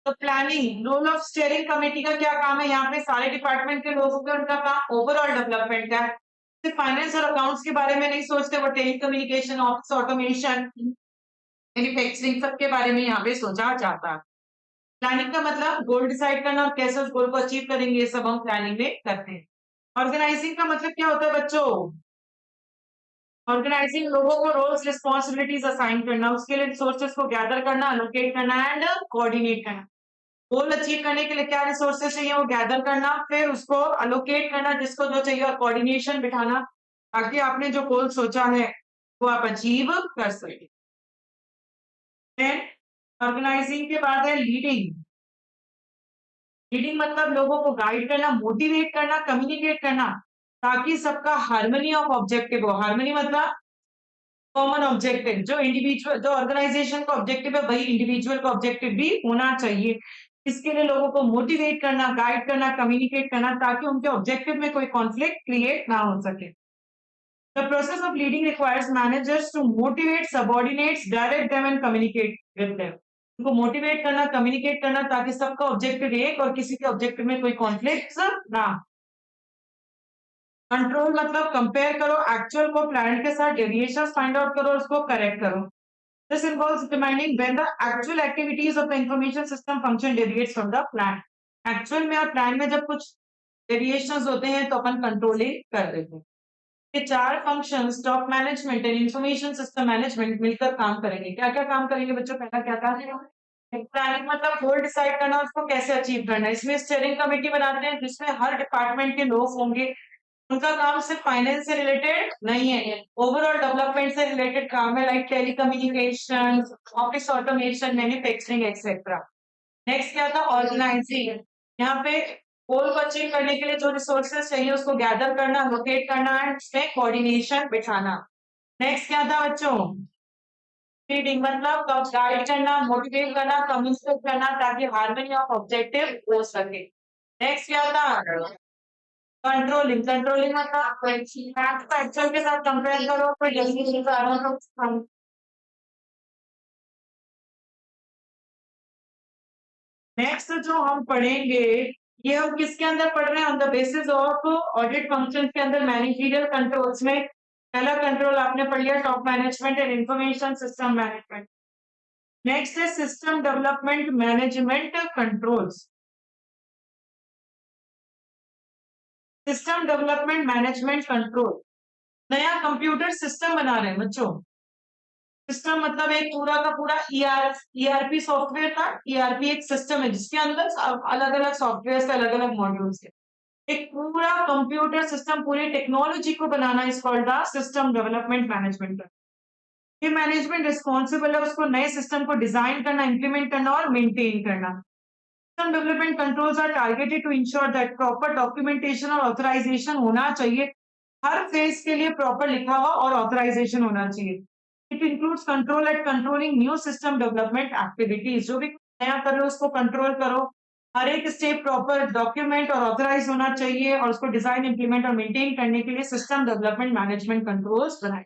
तो planning, role of steering committee का क्या काम है? यहाँ पे सारे डिपार्टमेंट के लोग होंगे, उनका काम ओवरऑल डेवलपमेंट का है। सिर्फ फाइनेंस और अकाउंट्स के बारे में नहीं सोचते, वो टेलीकम्युनिकेशन, ऑफिस ऑटोमेशन, मैन्युफैक्चरिंग सबके बारे में यहाँ पे सोचा जाता है। प्लानिंग का मतलब गोल डिसाइड करना और कैसे उस गोल को अचीव करेंगे, ये सब हम प्लानिंग में करते हैं। ऑर्गेनाइजिंग का मतलब क्या होता है बच्चों? ऑर्गेनाइजिंग लोगों को रोल्स रिस्पॉन्सिबिलिटीज असाइन करना, उसके लिए रिसोर्सेज को गैदर करना, एलोकेट करना एंड कोऑर्डिनेट करना। गोल अचीव करने के लिए क्या रिसोर्सेज चाहिए वो गैदर करना, फिर उसको अलोकेट करना जिसको जो चाहिए, और कोऑर्डिनेशन बिठाना ताकि आपने जो गोल सोचा है वो आप अचीव कर सके। देन ऑर्गेनाइजिंग के बाद है लीडिंग। लीडिंग मतलब लोगों को गाइड करना, मोटिवेट करना, कम्युनिकेट करना ताकि सबका हार्मनी ऑफ ऑब्जेक्टिव हो। हार्मनी मतलब कॉमन ऑब्जेक्टिव, जो इंडिविजुअल, जो ऑर्गेनाइजेशन का ऑब्जेक्टिव है वही इंडिविजुअल का ऑब्जेक्टिव भी होना चाहिए। इसके लिए लोगों को मोटिवेट करना, गाइड करना, कम्युनिकेट करना ताकि उनके ऑब्जेक्टिव में कोई कॉन्फ्लिक्ट क्रिएट ना हो सके। The process of leading requires managers to motivate subordinates, direct them and communicate with them. उनको मोटिवेट करना, कम्युनिकेट करना ताकि सबका ऑब्जेक्टिव एक और किसी के ऑब्जेक्टिव में कोई कॉन्फ्लिक्ट ना। कंट्रोल मतलब कंपेयर करो एक्चुअल को प्लान के साथ, डेविएशंस फाइंड आउट करो, उसको करेक्ट करो। This involves determining when the actual activities of the information system function deviates from the plan. Actual में और plan में जब कुछ deviations होते हैं तो अपन controlling कर देते हैं। ये चार functions top management and information system management मिलकर काम करेंगे। क्या क्या काम करेंगे बच्चों? पहला क्या था? प्लानिंग मतलब गोल डिसाइड करना, उसको कैसे अचीव करना है। इसमें स्टीयरिंग कमेटी बनाते हैं जिसमें हर डिपार्टमेंट के लोग होंगे। उनका काम सिर्फ फाइनेंस से रिलेटेड नहीं है, ओवरऑल डेवलपमेंट से रिलेटेड काम है, like telecommunication, office automation, manufacturing etcetera. Next क्या था? ऑर्गेनाइजिंग। यहाँ पे गोल को अचीव करने के लिए जो रिसोर्सेज चाहिए उसको गैदर करना, लोकेट करना एंड उसमें कोऑर्डिनेशन बिठाना। नेक्स्ट क्या था बच्चों? लीडिंग मतलब गाइड करना, मोटिवेट करना, कम्युनिकेट करना ताकि हार्मनी ऑफ ऑब्जेक्टिव हो सके। नेक्स्ट क्या था? कंट्रोलिंग। कंट्रोलिंग मतलब फैक्ट को एक्चुअल के साथ कंपेयर करो, फिर डेफिनेशन का नेक्स्ट जो हम पढ़ेंगे, ये हम किसके अंदर पढ़ रहे हैं? On the basis of audit function के अंदर मैनेजरियल कंट्रोल्स में पहला कंट्रोल आपने पढ़ लिया, top management and information system management. Next है system development management controls. System development management control, नया कंप्यूटर सिस्टम बना रहे हैं बच्चों। सिस्टम मतलब एक पूरा का पूरा ईआरपी सॉफ्टवेयर था। ईआरपी एक सिस्टम है जिसके अंदर अलग अलग सॉफ्टवेयर के अलग अलग मॉड्यूल्स है। एक पूरा कंप्यूटर सिस्टम, पूरी टेक्नोलॉजी को बनाना is called the system development management. ये मैनेजमेंट रिस्पॉन्सिबल है उसको नए सिस्टम को डिजाइन करना, इंप्लीमेंट करना और मेंटेन करना। System development controls are targeted to ensure that proper documentation और ऑथराइजेशन होना चाहिए। हर फेज के लिए प्रॉपर लिखा हुआ और ऑथराइजेशन होना चाहिए। It includes control at controlling new system development activities. जो भी नया कर रहे हो उसको कंट्रोल करो। हर एक स्टेप प्रॉपर डॉक्यूमेंट और ऑथराइज होना चाहिए और उसको डिजाइन, इंप्लीमेंट और मेंटेन करने के लिए सिस्टम डेवलपमेंट मैनेजमेंट कंट्रोल्स बनाए।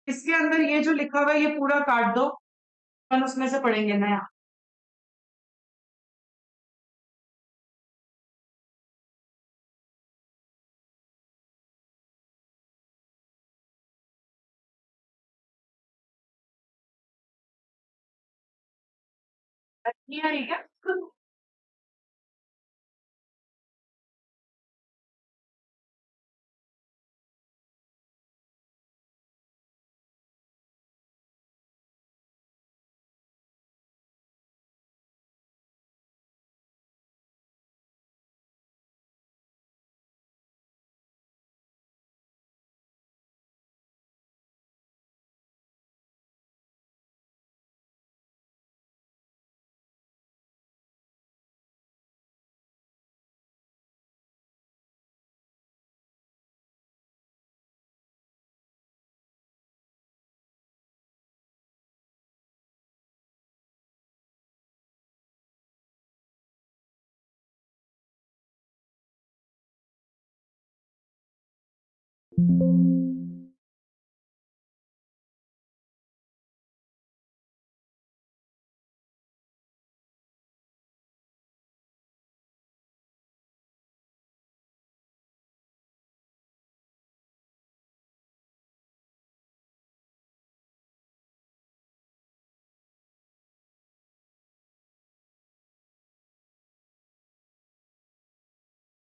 इसके अंदर ये जो लिखा हुआ है ये पूरा काट दो, अपन उसमें से पढ़ेंगे नया। नहीं आ रही क्या?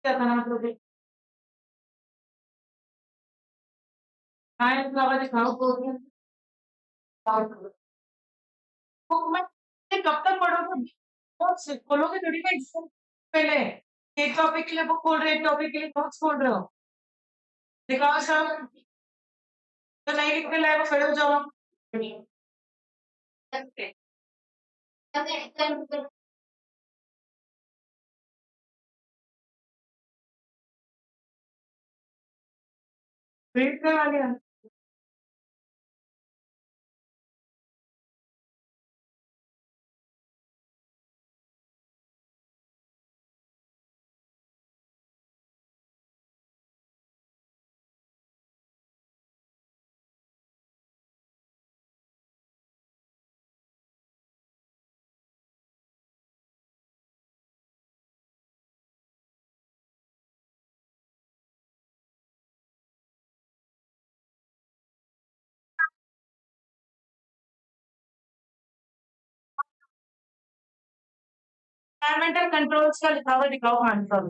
क्या था आप लोग आए फ्लावर दिखाओ बोल तो मैं कब तक पढ़ोगे? नोट्स खोलोगे थोड़ी ना एग्जाम पहले। एक टॉपिक के लिए बुक खोल रहे हो, एक टॉपिक के लिए नोट्स खोल रहे हो। दिखाओ सब। तो नहीं लिखने लायक हो खड़े हो जाओ। वेट करवा लिया। एनवायरमेंटल कंट्रोल्स का लिखा हुआ दिखाओ आंसर।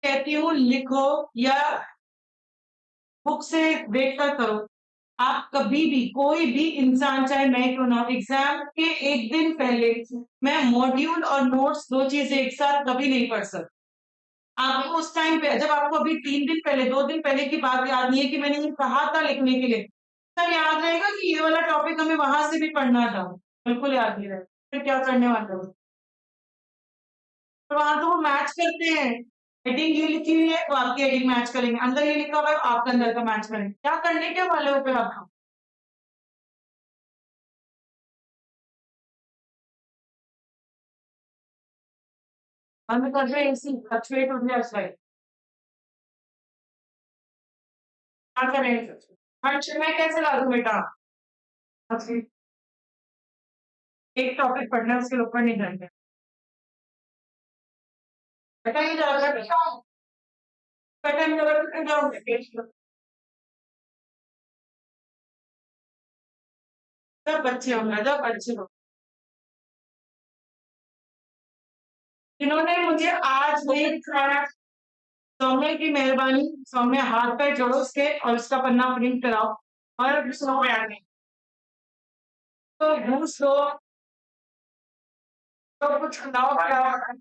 कहती हूँ लिखो या बुक से देखकर करो। आप कभी भी कोई भी इंसान चाहे मैं क्यों ना हो, एग्जाम के एक दिन पहले मैं मॉड्यूल और नोट्स दो चीजें एक साथ कभी नहीं पढ़ सकती। आपको उस टाइम पे जब आपको अभी 3 दिन पहले 2 दिन पहले की बात याद नहीं है कि मैंने ये कहा था लिखने के लिए, तब याद रहेगा कि ये वाला टॉपिक हमें वहां से भी पढ़ना था। बिल्कुल याद नहीं रहेगा। फिर क्या करने वाले हो? तो वहां तो वो मैच करते हैं। हेडिंग ये लिखी हुई है तो आपकी हेडिंग मैच करेंगे, अंदर ये लिखा हुआ है आपके अंदर का मैच करेंगे। क्या करने के वाले हो फिर आप? बंद कर रहे एसी, फ्लक्चुएट हो गया साइड। क्या करें? हर्ष मैं कैसे ला दूं बेटा? अच्छा, एक टॉपिक पढ़ना है उसके ऊपर नहीं जाएंगे। बेटा ये ज्यादा बेटा, बेटा ये ज्यादा जाओ। सब बच्चे होंगे, जब अच्छे हो। इन्होंने मुझे आज नहीं खाया। सौम्य की मेहरबानी, सौम्य हाथ पैर जोड़ो उसके और उसका पन्ना प्रिंट कराओ और सौ आने तो घूस दो, तो कुछ खिलाओ पिलाओ।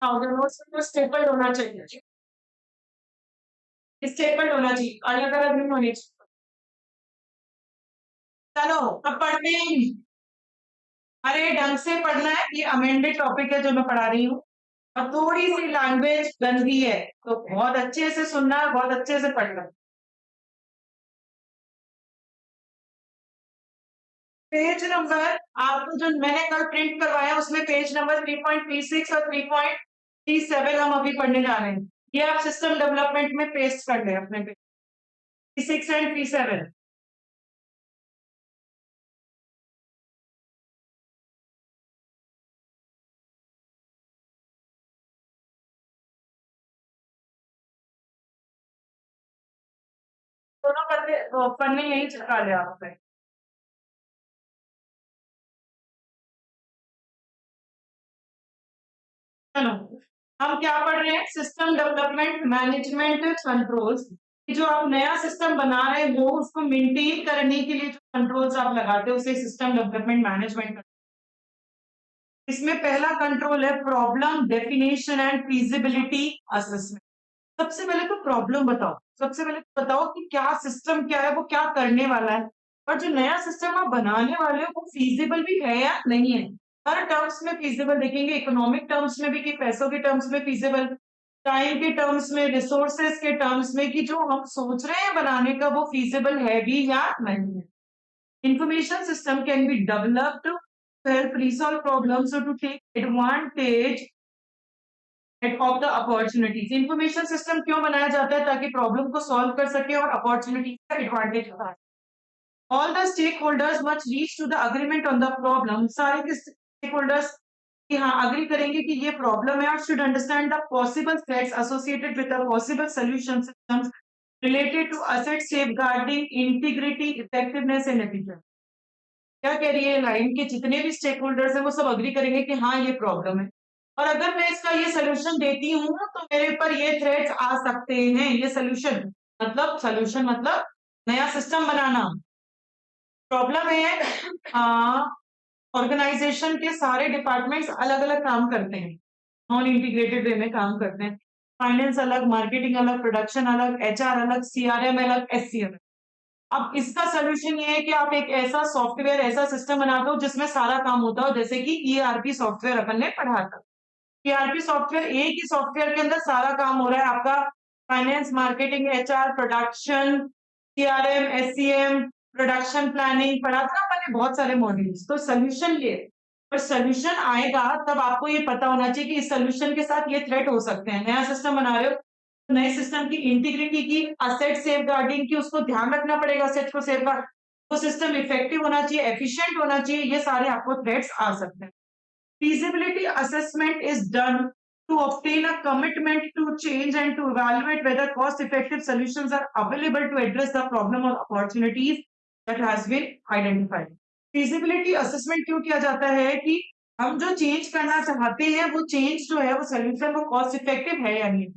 हाँ, नोट्स में स्टेपल होना चाहिए, स्टेपल होना चाहिए, अलग अलग नहीं होनी चाहिए। चलो अब पढ़ते हैं। अरे ढंग से पढ़ना है, ये अमेंडेड टॉपिक है जो मैं पढ़ा रही हूँ और थोड़ी सी लैंग्वेज गंदी है तो बहुत अच्छे से सुनना है, बहुत अच्छे से पढ़ना है। पेज नंबर आपको जो मैंने कल प्रिंट करवाया उसमें पेज नंबर 3.36 और 3.37 हम अभी पढ़ने जा रहे हैं। ये आप सिस्टम डेवलपमेंट में पेस्ट कर लें अपने पे, 36 एंड 37। दोनों पन्ने यही चिपका ले आप पे। चलो हम क्या पढ़ रहे हैं? System development management controls. जो आप नया सिस्टम बना रहे हो उसको मेंटेन करने के लिए जो कंट्रोल्स आप लगाते हो उसे सिस्टम डेवलपमेंट मैनेजमेंट। इसमें पहला कंट्रोल है problem definition and feasibility assessment. सबसे पहले तो प्रॉब्लम बताओ, सबसे पहले तो बताओ कि क्या सिस्टम क्या है, वो क्या करने वाला है, और जो नया सिस्टम आप बनाने वाले हो वो फीजिबल भी है या नहीं है। हर टर्म्स में फीजिबल देखेंगे, इकोनॉमिक टर्म्स में भी कि पैसों के टर्म्स में फीजिबल, टाइम के टर्म्स में, रिसोर्सेस के टर्म्स में कि जो हम सोच रहे हैं बनाने का वो फीजिबल है भी या नहीं है। Information system can be developed to help resolve problems or to take advantage of the opportunities. Information system क्यों बनाया जाता है? ताकि प्रॉब्लम को सॉल्व कर सके और अपॉर्चुनिटी का एडवांटेज उठा सके। All the stakeholders must reach to the agreement on the problem. सारे के stakeholders कि हाँ अग्री करेंगे कि ये प्रॉब्लम है और should understand the possible threats associated with the possible solution systems related to asset safeguarding, integrity, effectiveness and efficiency. क्या कह रही है लाइन के जितने भी स्टेक होल्डर्स हैं वो सब अग्री करेंगे कि हाँ ये प्रॉब्लम है और अगर मैं इसका ये सोल्यूशन देती हूँ तो मेरे ऊपर ये थ्रेट्स आ सकते हैं। ये सोल्यूशन मतलब नया सिस्टम बनाना। प्रॉब्लम है ऑर्गेनाइजेशन के सारे डिपार्टमेंट्स अलग अलग काम करते हैं, नॉन इंटीग्रेटेड वे में काम करते हैं। फाइनेंस अलग, मार्केटिंग अलग, प्रोडक्शन अलग, एचआर अलग, सीआरएम अलग, एससी अलग। अब इसका सोल्यूशन ये है कि आप एक ऐसा सॉफ्टवेयर, ऐसा सिस्टम बना दो जिसमें सारा काम होता हो, जैसे कि ईआरपी सॉफ्टवेयर अपन ने पढ़ा था। ईआरपी सॉफ्टवेयर, एक ही सॉफ्टवेयर के अंदर सारा काम हो रहा है आपका, finance, marketing, HR, production, CRM, SCM, production planning, पढ़ा था अपन ने बहुत सारे मॉड्यूल्स। तो सॉल्यूशन ये, पर सॉल्यूशन आएगा तब आपको ये पता होना चाहिए कि इस सॉल्यूशन के साथ ये थ्रेट हो सकते हैं। नया सिस्टम बना रहे हो, तो नए सिस्टम की इंटीग्रिटी की, असेट सेफगार्डिंग की, उसको ध्यान रखना पड़ेगा, असेट को सेफगार्ड, वो सिस्टम इफेक्टिव होना चाहिए, एफिशिएंट होना चाहिए, ये सारे आपको थ्रेट्स आ सकते हैं। Feasibility assessment is done to obtain a commitment to change and to evaluate whether cost-effective solutions are available to address the problem or opportunities that has been identified. Feasibility assessment क्यों किया जाता है कि हम जो change करना चाहते हैं वो चेंज जो है वो सोल्यूशन वो कॉस्ट इफेक्टिव है या नहीं।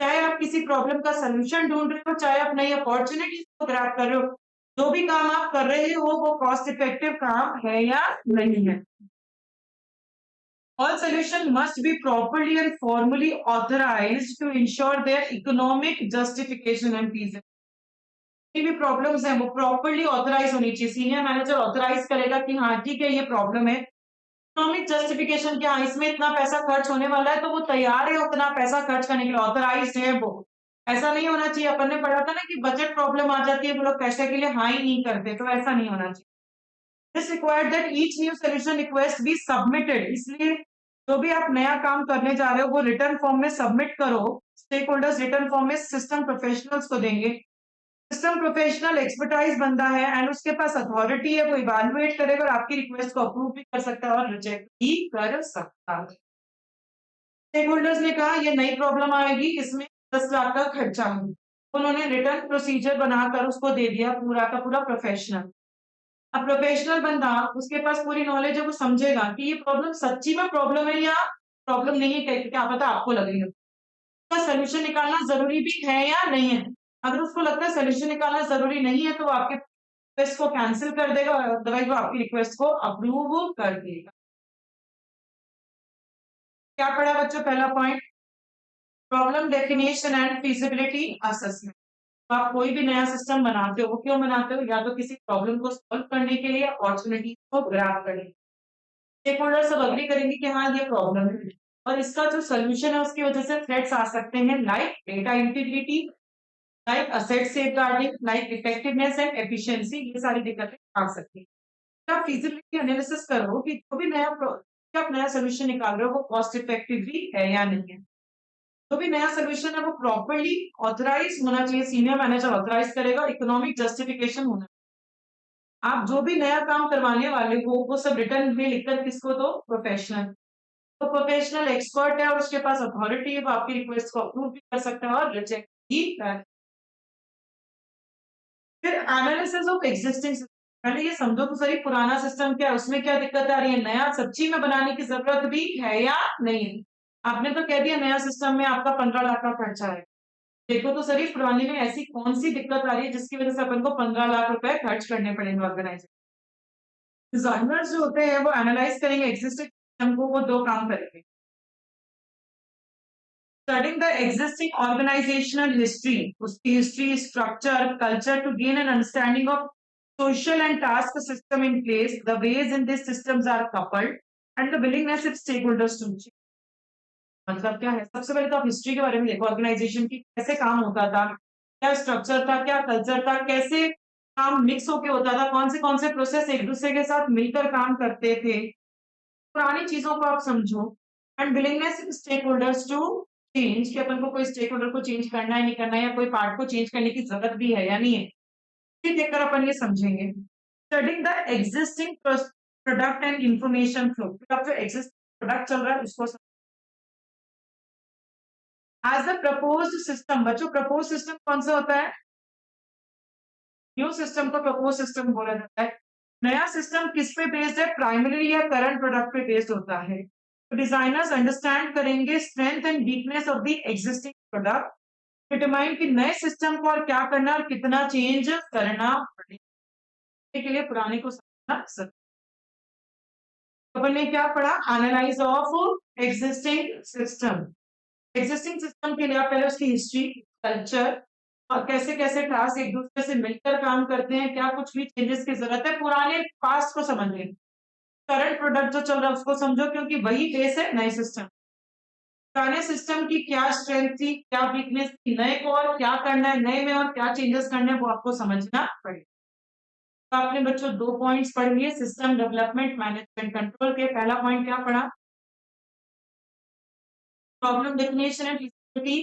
चाहे आप किसी प्रॉब्लम का सोल्यूशन ढूंढ रहे हो, चाहे आप नई अपॉर्चुनिटीज को ग्रैब कर रहे हो, जो भी काम आप कर रहे हो वो कॉस्ट इफेक्टिव काम है या नहीं है। All solution must be properly and formally authorized to ensure their economic justification and feasibility. भी प्रॉब्लम्स हैं वो प्रॉपर्ली ऑथराइज होनी चाहिए, सीनियर मैनेजर ऑथराइज करेगा कि हाँ ठीक है ये प्रॉब्लम है, इकोनॉमिक जस्टिफिकेशन क्या, इसमें इतना पैसा खर्च होने वाला है तो वो तैयार है उतना पैसा खर्च करने के लिए, ऑथराइज्ड है वो। ऐसा नहीं होना चाहिए, अपन ने पढ़ा था ना कि बजट प्रॉब्लम आ जाती है, वो लोग पैसे के लिए हाँ ही नहीं करते, तो ऐसा नहीं होना चाहिए। This required that each new solution request be submitted, इसलिए जो भी आप नया काम करने जा रहे हो वो रिटर्न फॉर्म में सबमिट करो। स्टेक होल्डर्स रिटर्न फॉर्म में सिस्टम प्रोफेशनल्स को देंगे। सिस्टम प्रोफेशनल एक्सपर्टाइज बंदा है एंड उसके पास अथॉरिटी है, वो इवैल्यूएट करेगा और आपकी रिक्वेस्ट को अप्रूव भी कर सकता है और रिजेक्ट भी कर सकता है। स्टेक होल्डर्स ने कहा ये नई प्रॉब्लम आएगी, इसमें 10 लाख का खर्चा होगा। उन्होंने रिटर्न प्रोसीजर बनाकर उसको दे दिया पूरा का पूरा प्रोफेशनल। अब प्रोफेशनल बंदा उसके पास पूरी नॉलेज है, वो समझेगा कि ये प्रॉब्लम सच्ची में प्रॉब्लम है या प्रॉब्लम नहीं है, क्या पता आपको लग रही हो। उसका सॉल्यूशन निकालना जरूरी भी है या नहीं है। अगर उसको लगता है सॉल्यूशन निकालना जरूरी नहीं है तो वो आपके रिक्वेस्ट को कैंसिल कर देगा, अदरवाइज वो आपकी रिक्वेस्ट को अप्रूव कर देगा। क्या पढ़ा बच्चों? पहला point, problem definition and feasibility assessment. तो आप कोई भी नया सिस्टम बनाते हो, वो क्यों बनाते हो? या तो किसी प्रॉब्लम को सॉल्व करने के लिए, अपॉर्चुनिटी को ग्रैब करने के लिए। स्टेक होल्डर सब अग्री करेंगे कि हाँ ये प्रॉब्लम है और इसका जो सोल्यूशन है उसकी वजह से थ्रेट्स आ सकते हैं, like data integrity, like asset safeguarding, like effectiveness and efficiency, ये सारी दिक्कतें आ सकती हैं। आप फिजिबिलिटी एनालिसिस करो कि जो भी आप नया सोल्यूशन निकाल रहे हो वो कॉस्ट इफेक्टिव भी है या नहीं है। जो भी नया सोल्यूशन है वो प्रॉपर्ली ऑथराइज होना चाहिए, सीनियर मैनेजर ऑथराइज करेगा, इकोनॉमिक जस्टिफिकेशन होना। आप जो भी नया काम करवाने वाले हो वो सब रिटर्न में लिखकर किसको दो? प्रोफेशनल। तो प्रोफेशनल एक्सपर्ट है और उसके पास अथॉरिटी है, वो आपकी रिक्वेस्ट को अप्रूव भी कर सकता है और रिजेक्ट भी कर। फिर एनालिसिस ऑफ एग्जिस्टिंग सिस्टम, पहले ये समझो तो सही पुराना सिस्टम क्या है, उसमें क्या दिक्कत आ रही है, नया सच्ची में बनाने की जरूरत भी है या नहीं है। आपने तो कह दिया नया सिस्टम में आपका 15 लाख का खर्चा है, देखो तो सही पुराने में ऐसी कौन सी दिक्कत आ रही है जिसकी वजह से अपन को 15 लाख रुपए खर्च करने पड़ेंगे ऑर्गेनाइजेशन। डिजाइनर्स जो होते हैं वो एनालाइज करेंगे एग्जिस्टिंग सिस्टम को, वो दो काम करेंगे। Studying the existing organizational history, उसकी history, structure, culture to gain an understanding of social and task system in place, the ways in these systems are coupled, and the willingness of stakeholders to change. मतलब क्या है? सबसे पहले तो आप history के बारे में देखो, ऑर्गेनाइजेशन की कैसे काम होता था, क्या स्ट्रक्चर था, क्या कल्चर था, कैसे काम मिक्स होके होता था, कौन से प्रोसेस एक दूसरे के साथ मिलकर काम करते थे, पुरानी चीजों को आप समझो। And willingness stakeholders to change, कि अपन को कोई स्टेक होल्डर को चेंज करना है नहीं करना है, या कोई पार्ट को चेंज करने की जरूरत भी है या नहीं है, ये देखकर अपन ये समझेंगे। Studying the existing product and information flow, अब जो एग्जिस्टिंग प्रोडक्ट चल रहा है उसको एज द प्रपोज्ड सिस्टम। बच्चों प्रपोज सिस्टम कौन सा होता है? न्यू सिस्टम को प्रपोज सिस्टम बोला जाता है। नया सिस्टम किस पे बेस्ड है? प्राइमरी या करंट प्रोडक्ट पे बेस्ड होता है। तो डिजाइनर्स अंडरस्टैंड करेंगे strength and weakness of the existing product, determine कि नए सिस्टम को और क्या करना और कितना चेंज करना पड़ेगा, के लिए पुराने को समझना जरूरी। अपन ने क्या पढ़ा? Analyse of existing system. Existing system के लिए आप पहले उसकी हिस्ट्री, कल्चर और कैसे कैसे टास्क एक दूसरे से मिलकर काम करते हैं, क्या कुछ भी चेंजेस की जरूरत है, पुराने पास्ट को समझिए। करंट प्रोडक्ट जो चल रहा है उसको समझो, क्योंकि वही बेस है नए सिस्टम। पुराने सिस्टम की क्या स्ट्रेंथ थी, क्या वीकनेस थी, नए को और क्या करना है, नए में और क्या चेंजेस करने हैं वो आपको समझना पड़ेगा। तो आपने बच्चों 2 पॉइंट्स पढ़ लिए सिस्टम डेवलपमेंट, मैनेजमेंट, कंट्रोल के। पहला पॉइंट क्या पढ़ा? Problem definition and feasibility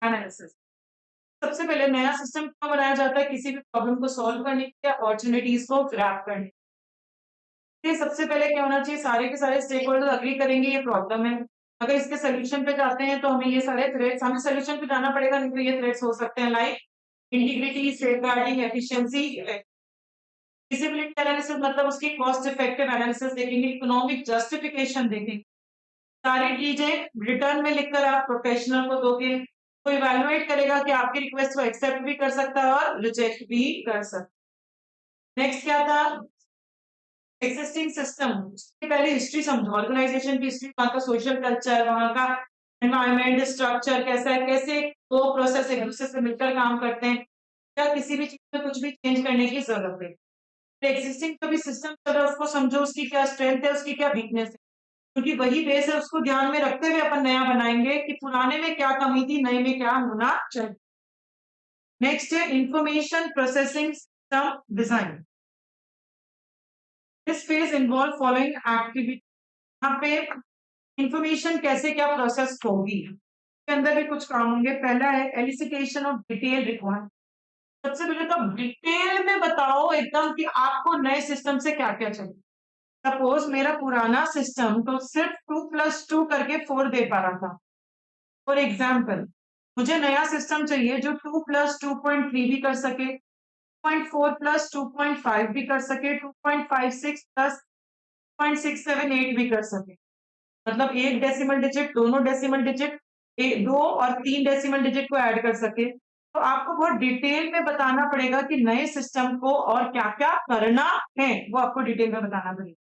analysis. सबसे पहले नया सिस्टम क्यों बनाया जाता है? किसी भी प्रॉब्लम को सॉल्व करने के लिए, अपॉर्चुनिटीज को ग्रैब करने के लिए। सबसे पहले क्या होना चाहिए? सारे के सारे स्टेक होल्डर अग्री करेंगे ये प्रॉब्लम है। अगर इसके सोल्यूशन पे जाते हैं तो हमें ये सारे थ्रेड्स, हमें सोल्यूशन पे जाना पड़ेगा, नहीं तो ये थ्रेड्स हो सकते हैं like integrity, safeguarding, efficiency. Feasibility analysis मतलब उसकी कॉस्ट इफेक्टिव एनालिसिस देखेंगे, इकोनॉमिक जस्टिफिकेशन देखेंगे। सारी चीजें रिटर्न में लिखकर आप प्रोफेशनल को दोगे, तो इवैल्यूएट करेगा कि आपकी रिक्वेस्ट को एक्सेप्ट भी कर सकता है और रिजेक्ट भी कर सकता है। नेक्स्ट क्या था? Existing system. उससे पहले हिस्ट्री समझो, ऑर्गेनाइजेशन की हिस्ट्री, वहां का सोशल कल्चर, वहां का एनवायरमेंट स्ट्रक्चर कैसा है, कैसे दो प्रोसेस एक दूसरे से मिलकर काम करते हैं, क्या किसी भी चीज में कुछ भी चेंज करने की जरूरत है। एग्जिस्टिंग जो भी सिस्टम चल रहा है उसको समझो, उसकी क्या स्ट्रेंथ है, उसकी क्या वीकनेस है, क्योंकि वही बेस है, उसको ध्यान में रखते हुए अपन नया बनाएंगे कि पुराने में क्या कमी थी, नए में क्या होना चाहिए। नेक्स्ट है information processing system design. This phase involve following activity. यहाँ पे इंफॉर्मेशन कैसे क्या प्रोसेस होगी, इसके अंदर भी कुछ काम होंगे। पहला है एलिसिटेशन ऑफ डिटेल रिक्वायरमेंट। सबसे पहले तो डिटेल में बताओ एकदम कि आपको नए सिस्टम से क्या क्या चाहिए। सपोज मेरा पुराना सिस्टम तो सिर्फ 2+2 करके 4 दे पा रहा था। फॉर एग्जाम्पल मुझे नया सिस्टम चाहिए जो 2+2.3 भी कर सके, 2.4+2.5 भी कर सके, 2.56 प्लस 0.678 भी कर सके। मतलब एक डेसिमल डिजिट, दोनों डेसिमल डिजिट, दो और तीन डेसिमल डिजिट को ऐड कर सके। तो आपको बहुत डिटेल में बताना पड़ेगा कि नए सिस्टम को और क्या क्या करना है, वो आपको डिटेल में बताना पड़ेगा।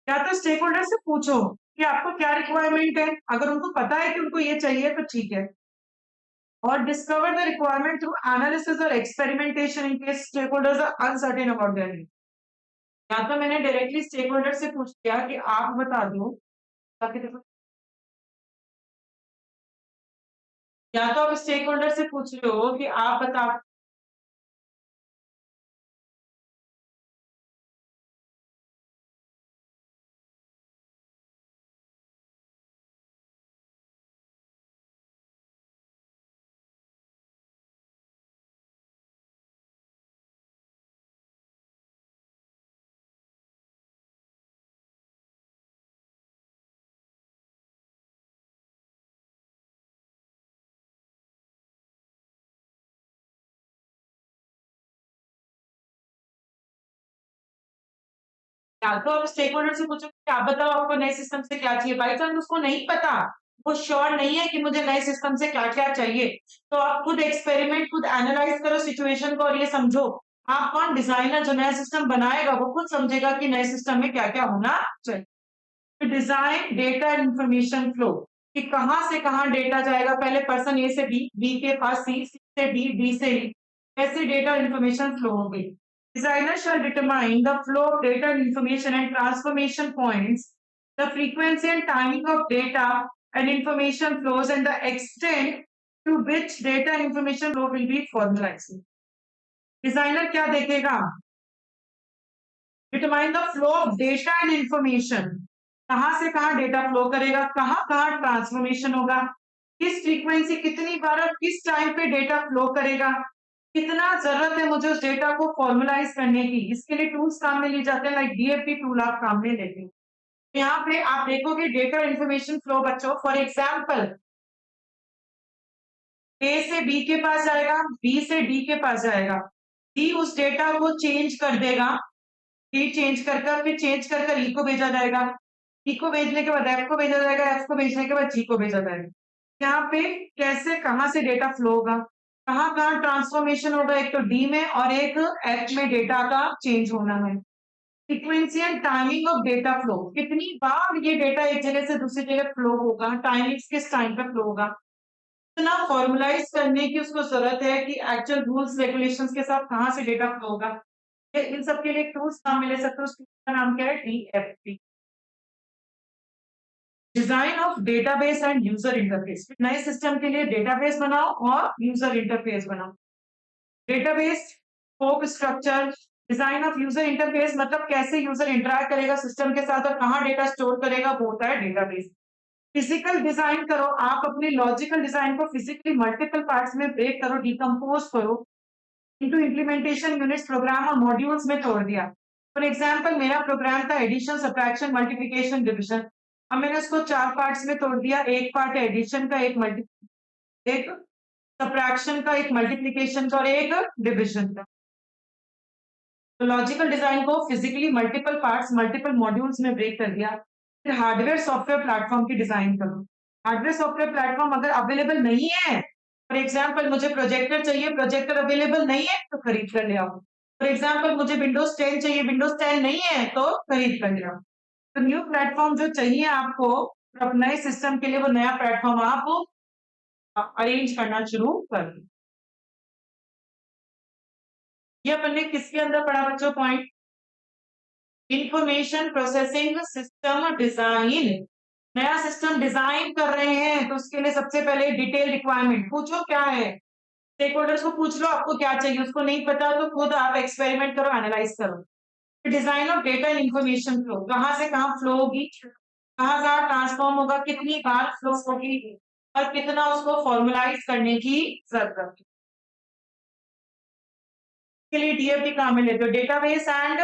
या तो स्टेक होल्डर से पूछो कि आपको क्या रिक्वायरमेंट है, अगर उनको पता है कि उनको ये चाहिए तो ठीक है। और discover the requirement through analysis और experimentation in case stakeholders are uncertain about their need. या तो मैंने डायरेक्टली स्टेक होल्डर से पूछ लिया कि आप बता दो, ताकि देखो, या तो आप स्टेक होल्डर से पूछ रहे हो कि आप बता, या तो आप स्टेक होल्डर से पूछो कि आप बताओ आपको नए सिस्टम से क्या चाहिए। बाई चांस उसको नहीं पता, वो श्योर नहीं है कि मुझे नए सिस्टम से क्या क्या चाहिए, तो आप खुद एक्सपेरिमेंट, खुद एनालाइज करो सिचुएशन को और ये समझो आप कौन डिजाइनर जो नया सिस्टम बनाएगा वो खुद समझेगा कि नए सिस्टम में क्या क्या होना चाहिए। डिजाइन डेटा इंफॉर्मेशन फ्लो, कि कहां से कहां डेटा जाएगा, पहले पर्सन ए से बी, बी के पास सी, सी से डी, डी से ई, कैसे डेटा इंफॉर्मेशन फ्लो होगी। Designer shall determine the flow of data and information and transformation points, the frequency and timing of data and information flows, and the extent to which data and information flow will be formalized. Designer क्या देखेगा? Determine the flow of data and information, कहां से कहां data flow करेगा, कहां कहां transformation होगा, किस फ्रीक्वेंसी, कितनी बार और किस टाइम पे डेटा फ्लो करेगा, कितना जरूरत है मुझे उस डेटा को फॉर्मुलाइज करने की। इसके लिए टूल्स काम में लिए जाते हैं, लाइक डीएफटी टूल आप काम में लेते हैं। यहाँ पे आप देखोगे डेटा इंफॉर्मेशन फ्लो बच्चों, फॉर एग्जाम्पल ए से बी के पास जाएगा, बी से डी के पास जाएगा, डी उस डेटा को चेंज कर देगा, डी चेंज कर फिर चेंज कर ई को भेजा जाएगा, ई को भेजने के बाद एफ को भेजा जाएगा, एफ को भेजने के बाद जी को भेजा जाएगा। यहाँ पे कैसे कहां से डेटा फ्लो होगा, कहाँ कहाँ ट्रांसफॉर्मेशन होगा, एक तो डी में और एक एफ में डेटा का चेंज होना है। Frequency and timing of data flow, कितनी बार ये डेटा एक जगह से दूसरी जगह फ्लो होगा, टाइमिंग किस टाइम पे फ्लो होगा, इतना फॉर्मुलाइज करने की उसको जरूरत है कि एक्चुअल रूल्स रेगुलेशंस के साथ कहां से डेटा फ्लो होगा। इन सब के लिए टूल्स नाम मिले सकते हैं, उसका नाम क्या है? DFT. Design of database and user interface, नए सिस्टम के लिए डेटाबेस बनाओ और यूजर इंटरफेस बनाओ। Database scope structure, design of user interface मतलब कैसे यूजर इंटरेक्ट करेगा सिस्टम के साथ और कहाँ डेटा स्टोर करेगा, वो होता है डेटाबेस। फिजिकल डिजाइन करो, आप अपने लॉजिकल डिजाइन को फिजिकली मल्टीपल पार्ट्स में ब्रेक करो, डिकम्पोज करो इनटू इम्प्लीमेंटेशन यूनिट्स, प्रोग्राम और मॉड्यूल्स में तोड़ दिया। फॉर एग्जांपल मेरा प्रोग्राम था एडिशन, सब्ट्रैक्शन, मल्टीप्लिकेशन, डिवीजन। अब मैंने उसको 4 पार्ट्स में तोड़ दिया, एक पार्ट है एडिशन का, एक सब्ट्रैक्शन का, एक मल्टीप्लिकेशन का और एक डिवीजन का। तो लॉजिकल डिजाइन को physically multiple parts, multiple modules में ब्रेक कर दिया। फिर हार्डवेयर सॉफ्टवेयर प्लेटफॉर्म की डिजाइन करो। हार्डवेयर सॉफ्टवेयर प्लेटफॉर्म अगर अवेलेबल नहीं है, फॉर एग्जाम्पल मुझे प्रोजेक्टर चाहिए, प्रोजेक्टर अवेलेबल नहीं है तो खरीद कर ले आओ। फॉर एग्जाम्पल मुझे विंडोज 10 चाहिए, विंडोज 10 नहीं है तो खरीद कर ले आओ। तो न्यू प्लेटफॉर्म जो चाहिए आपको नए सिस्टम के लिए, वो नया प्लेटफॉर्म आप अरेंज करना शुरू कर दो। ये अपन ने किसके अंदर पढ़ा बच्चों point? Information processing system design. नया सिस्टम डिजाइन कर रहे हैं तो उसके लिए सबसे पहले डिटेल रिक्वायरमेंट पूछो क्या है। स्टेक होल्डर्स को पूछ लो आपको क्या चाहिए, उसको नहीं पता तो खुद आप एक्सपेरिमेंट करो, एनालाइज करो। Design of data and information flow, कहाँ से कहाँ फ्लो होगी, कहाँ कहाँ ट्रांसफॉर्म होगा, कितनी बार फ्लो होगी और कितना उसको फॉर्मुलाइज करने की जरूरत है। के लिए डीएफटी काम में लेते हो, database and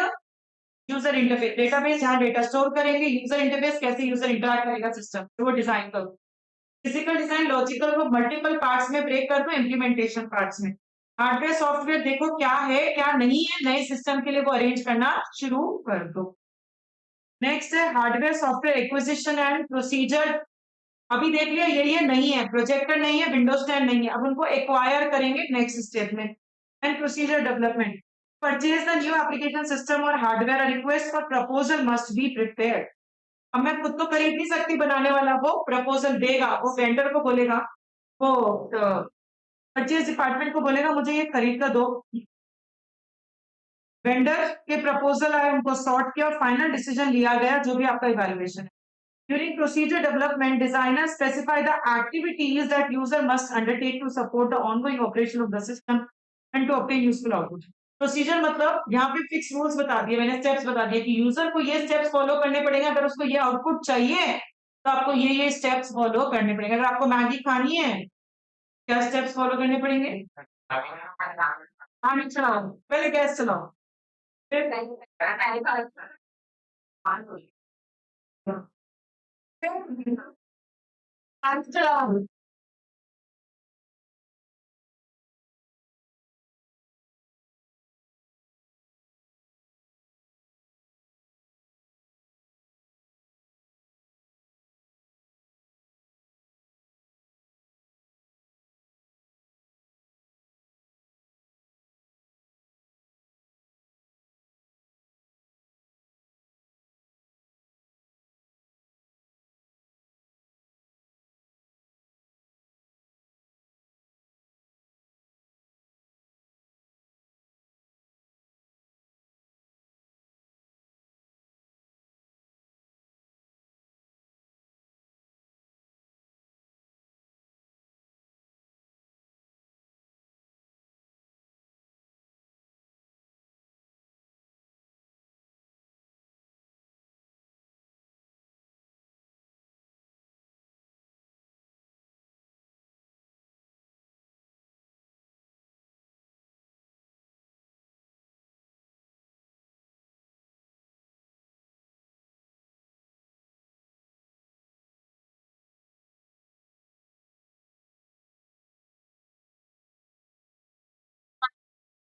user interface. Database जहाँ डेटा स्टोर करेंगे, यूजर इंटरफेस कैसे यूजर इंटरेक्ट करेगा सिस्टम, तो वो डिजाइन करो। फिजिकल डिजाइन लॉजिकल को मल्टीपल पार्ट्स में ब्रेक कर दो, इम्प्लीमेंटेशन पार्ट्स में। हार्डवेयर सॉफ्टवेयर देखो क्या है क्या नहीं है, नए सिस्टम के लिए वो अरेंज करना शुरू कर दो। नेक्स्ट है hardware software acquisition and procedure. अभी देख लिया ये नहीं है, प्रोजेक्टर नहीं है, विंडोज 10 नहीं है, अब उनको एक्वायर करेंगे नेक्स्ट स्टेप में। And procedure development, purchase the new application system और hardware, request for proposal must be prepared. अब मैं खुद तो खरीद नहीं सकती, बनाने वाला वो प्रपोजल देगा, वो वेंडर को बोलेगा, वो परचेज डिपार्टमेंट को बोलेगा मुझे ये खरीद कर दो। वेंडर के प्रपोजल आए, उनको सॉर्ट किया और फाइनल डिसीजन लिया गया, जो भी आपका इवैल्यूएशन है। During procedure development, designers specify the activities that user must undertake to support the ongoing operation of the system and to obtain useful output. Procedure मतलब यहाँ पे फिक्स रूल्स बता दिए मैंने, स्टेप्स बता दिए कि यूजर को ये स्टेप्स फॉलो करने पड़ेंगे, अगर उसको ये आउटपुट चाहिए तो आपको ये स्टेप्स फॉलो करने पड़ेंगे। अगर आपको मैगी खानी है, क्या स्टेप्स फॉलो करने पड़ेंगे? पानी चलाओ, पहले गैस चलाओ, फिर पानी चलाओ।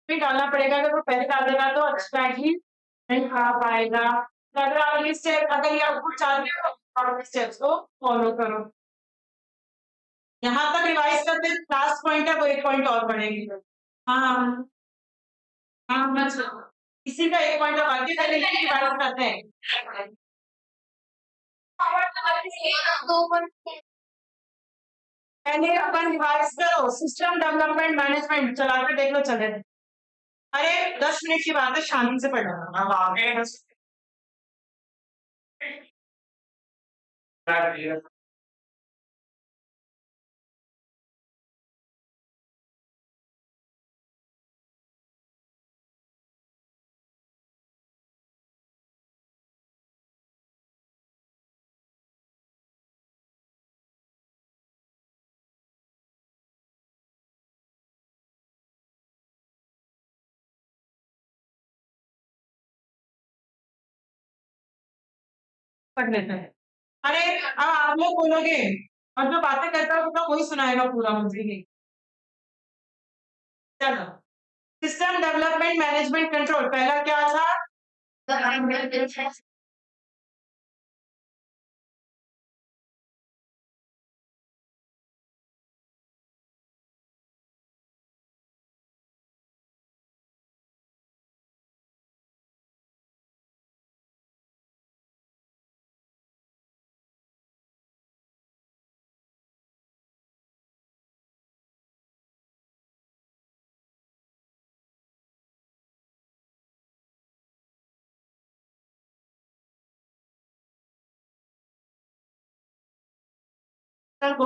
भी डालना पड़ेगा, अगर वो पहले डाल देगा तो एब्स्ट्रैक्टली नहीं खा पाएगा। तो अगर आप ये स्टेप, अगर ये आउटपुट चाहते हो तो स्टेप्स को फॉलो करो। यहाँ तक रिवाइज करते हैं, लास्ट पॉइंट है वो एक पॉइंट और बढ़ेगी। हाँ हाँ बस इसी का एक पॉइंट बाकी था, लेकिन रिवाइज करते हैं। पहले अपन रिवाइज करो, सिस्टम डेवलपमेंट मैनेजमेंट चला के देख लो चले। अरे 10 मिनट की बात है, शांति से पढ़ना। अब आगे पढ़ लेते हैं। अरे अब आप लोग बोलोगे और जो बातें करता होगा वही सुनाएगा पूरा मुझे ही। चलो, सिस्टम डेवलपमेंट मैनेजमेंट कंट्रोल पहला क्या था? को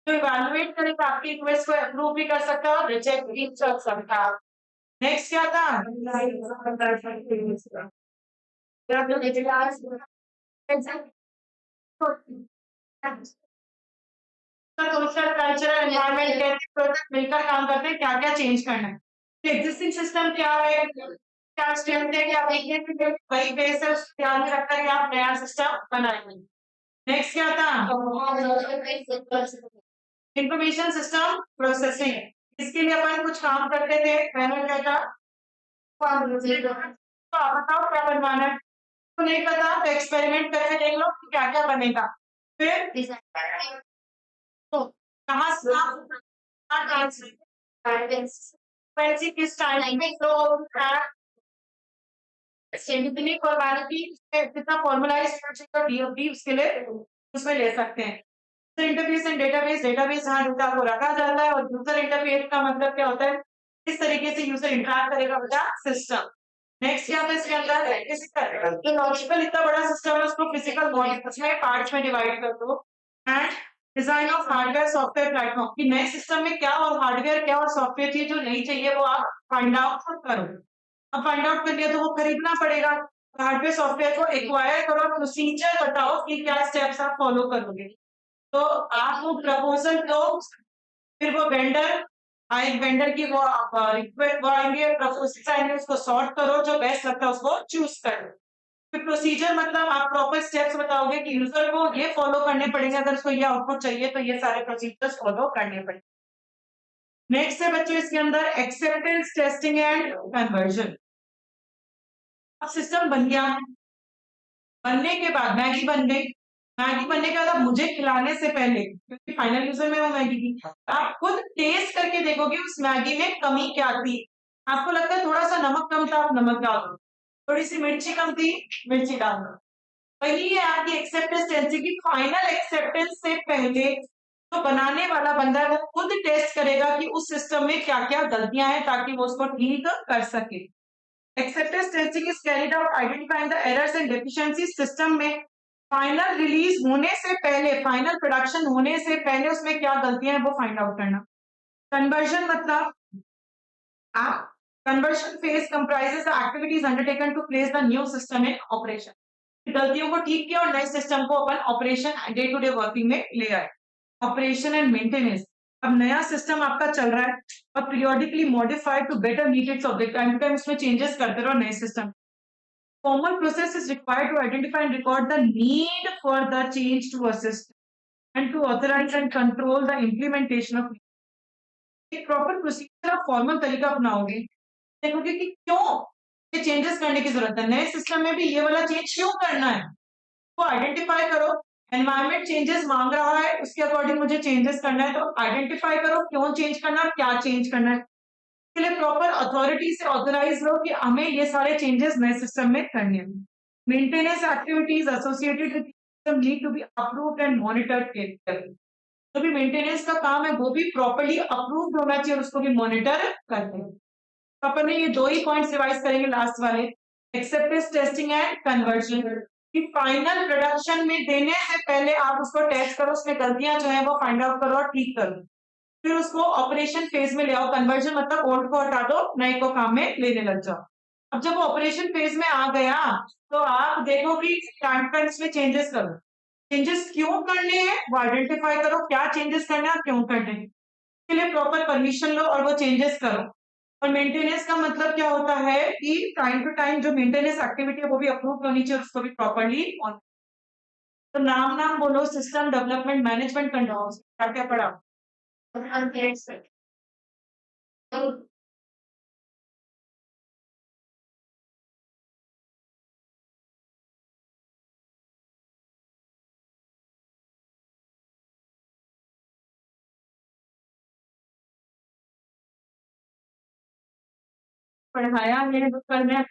तो इवैल्यूएट करेगा, आपकी रिक्वेस्ट को अप्रूव भी कर सकता है और रिजेक्ट भी कर सकता है। नेक्स्ट क्या था? सोशल कल्चरल एनवायरनमेंट कैसे प्रोजेक्ट मिलकर काम करते हैं, क्या क्या चेंज करना है। एग्जिस्टिंग सिस्टम क्या है, क्या स्ट्रेंथ है, क्या वीकनेस है, वही बेस है, उसको ध्यान में रखकर के आप नया सिस्टम बनाएंगे। नेक्स्ट क्या था? इंफॉर्मेशन सिस्टम प्रोसेसिंग, इसके लिए अपन कुछ काम करते थे। पहले क्या था? तो आप बताओ क्या बनवाना है, तो नहीं पता तो एक्सपेरिमेंट करके देख लो कि क्या क्या बनेगा। फिर तो कहाँ से किस टाइम में तो सिंपली फॉर्मेलिटी कितना फॉर्मलाइज डीओपी उसके लिए उसमें ले सकते हैं। तो इंटरफेस एंड डेटाबेस जहाँ डेटा को रखा जाता है, और यूजर इंटरफेस का मतलब क्या होता है, किस तरीके से यूजर इंटरेक्ट करेगा विद सिस्टम। नेक्स्ट क्या है इसके अंदर? जो लॉजिकल इतना बड़ा सिस्टम है उसको फिजिकल पार्ट्स में डिवाइड कर दो। And design of hardware software platform कि नए सिस्टम में क्या और हार्डवेयर क्या और सॉफ्टवेयर चीज जो नहीं चाहिए वो आप फाइंड आउट करो। अब फाइंड आउट कर लिया तो वो खरीदना पड़ेगा। हार्डवेयर सॉफ्टवेयर को एक्वायर करो, प्रोसीजर बताओ कि क्या स्टेप्स आप फॉलो करोगे। तो आप वो प्रपोजल दो, फिर वो वेंडर एक वेंडर की वो आप रिक्वेस्ट वो आएंगे, प्रपोजल आएंगे, उसको सॉर्ट करो, जो बेस्ट लगता है उसको चूज करो। फिर प्रोसीजर मतलब आप प्रॉपर स्टेप्स बताओगे कि यूजर को ये फॉलो करने पड़ेंगे, अगर उसको ये आउटपुट चाहिए तो ये सारे प्रोसीजर्स फॉलो करने पड़ेंगे। नेक्स्ट है बच्चों इसके अंदर एक्सेप्टेंस टेस्टिंग एंड कन्वर्जन। अब सिस्टम बन गया, बनने के बाद मैगी बन गई, मैगी बनने के बाद अब मुझे खिलाने से पहले, क्योंकि फाइनल यूजर में वो मैगी की, आप खुद टेस्ट करके देखोगे उस मैगी में कमी क्या थी। आपको लगता है थोड़ा सा नमक कम था, आप नमक डाल दो, थोड़ी सी मिर्ची कम थी, मिर्ची डाल दो। वही है आपकी एक्सेप्टेंस टेस्टिंग की, फाइनल एक्सेप्टेंस से पहले तो बनाने वाला बंदा है वो खुद टेस्ट करेगा कि उस सिस्टम में क्या क्या गलतियां हैं ताकि वो उसको ठीक कर सके। Acceptance testing is carried out identifying the errors and deficiencies system में। फाइनल रिलीज होने से पहले, फाइनल प्रोडक्शन होने से पहले उसमें क्या गलतियां हैं वो फाइंड आउट करना। कन्वर्जन मतलब आप conversion phase comprises the activities undertaken to place the new system in operation. गलतियों को ठीक किया और नए सिस्टम को अपन operation day to day working में ले आए। ऑपरेशन एंड मेंटेनेंस, अब नया सिस्टम आपका चल रहा है और periodically modified to better meet its object, time to time उसमें चेंजेस करते रहो नए system. Formal process is required to identify and record the need for the change to a system and to authorize and control the implementation of एक proper procedure आप formal तरीका अपनाओगे, देखोगे कि क्यों ये चेंजेस करने की जरूरत है, नए सिस्टम में भी ये वाला चेंज क्यों करना है, वो आइडेंटिफाई करो। एनवायरमेंट चेंजेस मांग रहा है, उसके अकॉर्डिंग मुझे चेंजेस करना है, तो आइडेंटिफाई करो क्यों चेंज करना है, क्या चेंज करना है। इसके लिए प्रॉपर अथॉरिटी से ऑथराइज लो कि हमें ये सारे चेंजेस नए सिस्टम में करने हैं। Maintenance activities associated with system need to be approved and monitored carefully. जो भी मेंटेनेंस का काम है वो भी प्रॉपर्ली अप्रूव्ड होना चाहिए और उसको भी मॉनिटर करते हैं। तो अपन ने ये दो ही पॉइंट्स रिवाइज करेंगे लास्ट वाले, एक्सेप्टेंस टेस्टिंग एंड कन्वर्जन। कि फाइनल प्रोडक्शन में देने से पहले आप उसको टेस्ट करो, उसमें गलतियां जो है वो फाइंड आउट करो और ठीक करो। फिर उसको ऑपरेशन फेज में ले आओ। कन्वर्जन मतलब ओल्ड को हटा दो, नए को काम में लेने लग जाओ। अब जब वो ऑपरेशन फेज में आ गया, तो आप देखो कि टाइम पर इसमें चेंजेस करो। चेंजेस क्यों करने हैं वो आइडेंटिफाई करो, क्या चेंजेस करना है और क्यों करने हैं। के लिए प्रॉपर परमिशन लो और वो चेंजेस करो। और मेंटेनेंस का मतलब क्या होता है कि टाइम टू टाइम जो मेंटेनेंस एक्टिविटी है वो भी अप्रूव होनी चाहिए, उसको भी प्रॉपरली। तो नाम नाम बोलो, सिस्टम डेवलपमेंट मैनेजमेंट कंट्रोल, क्या क्या पढ़ा? पढ़ाया है तो करना है।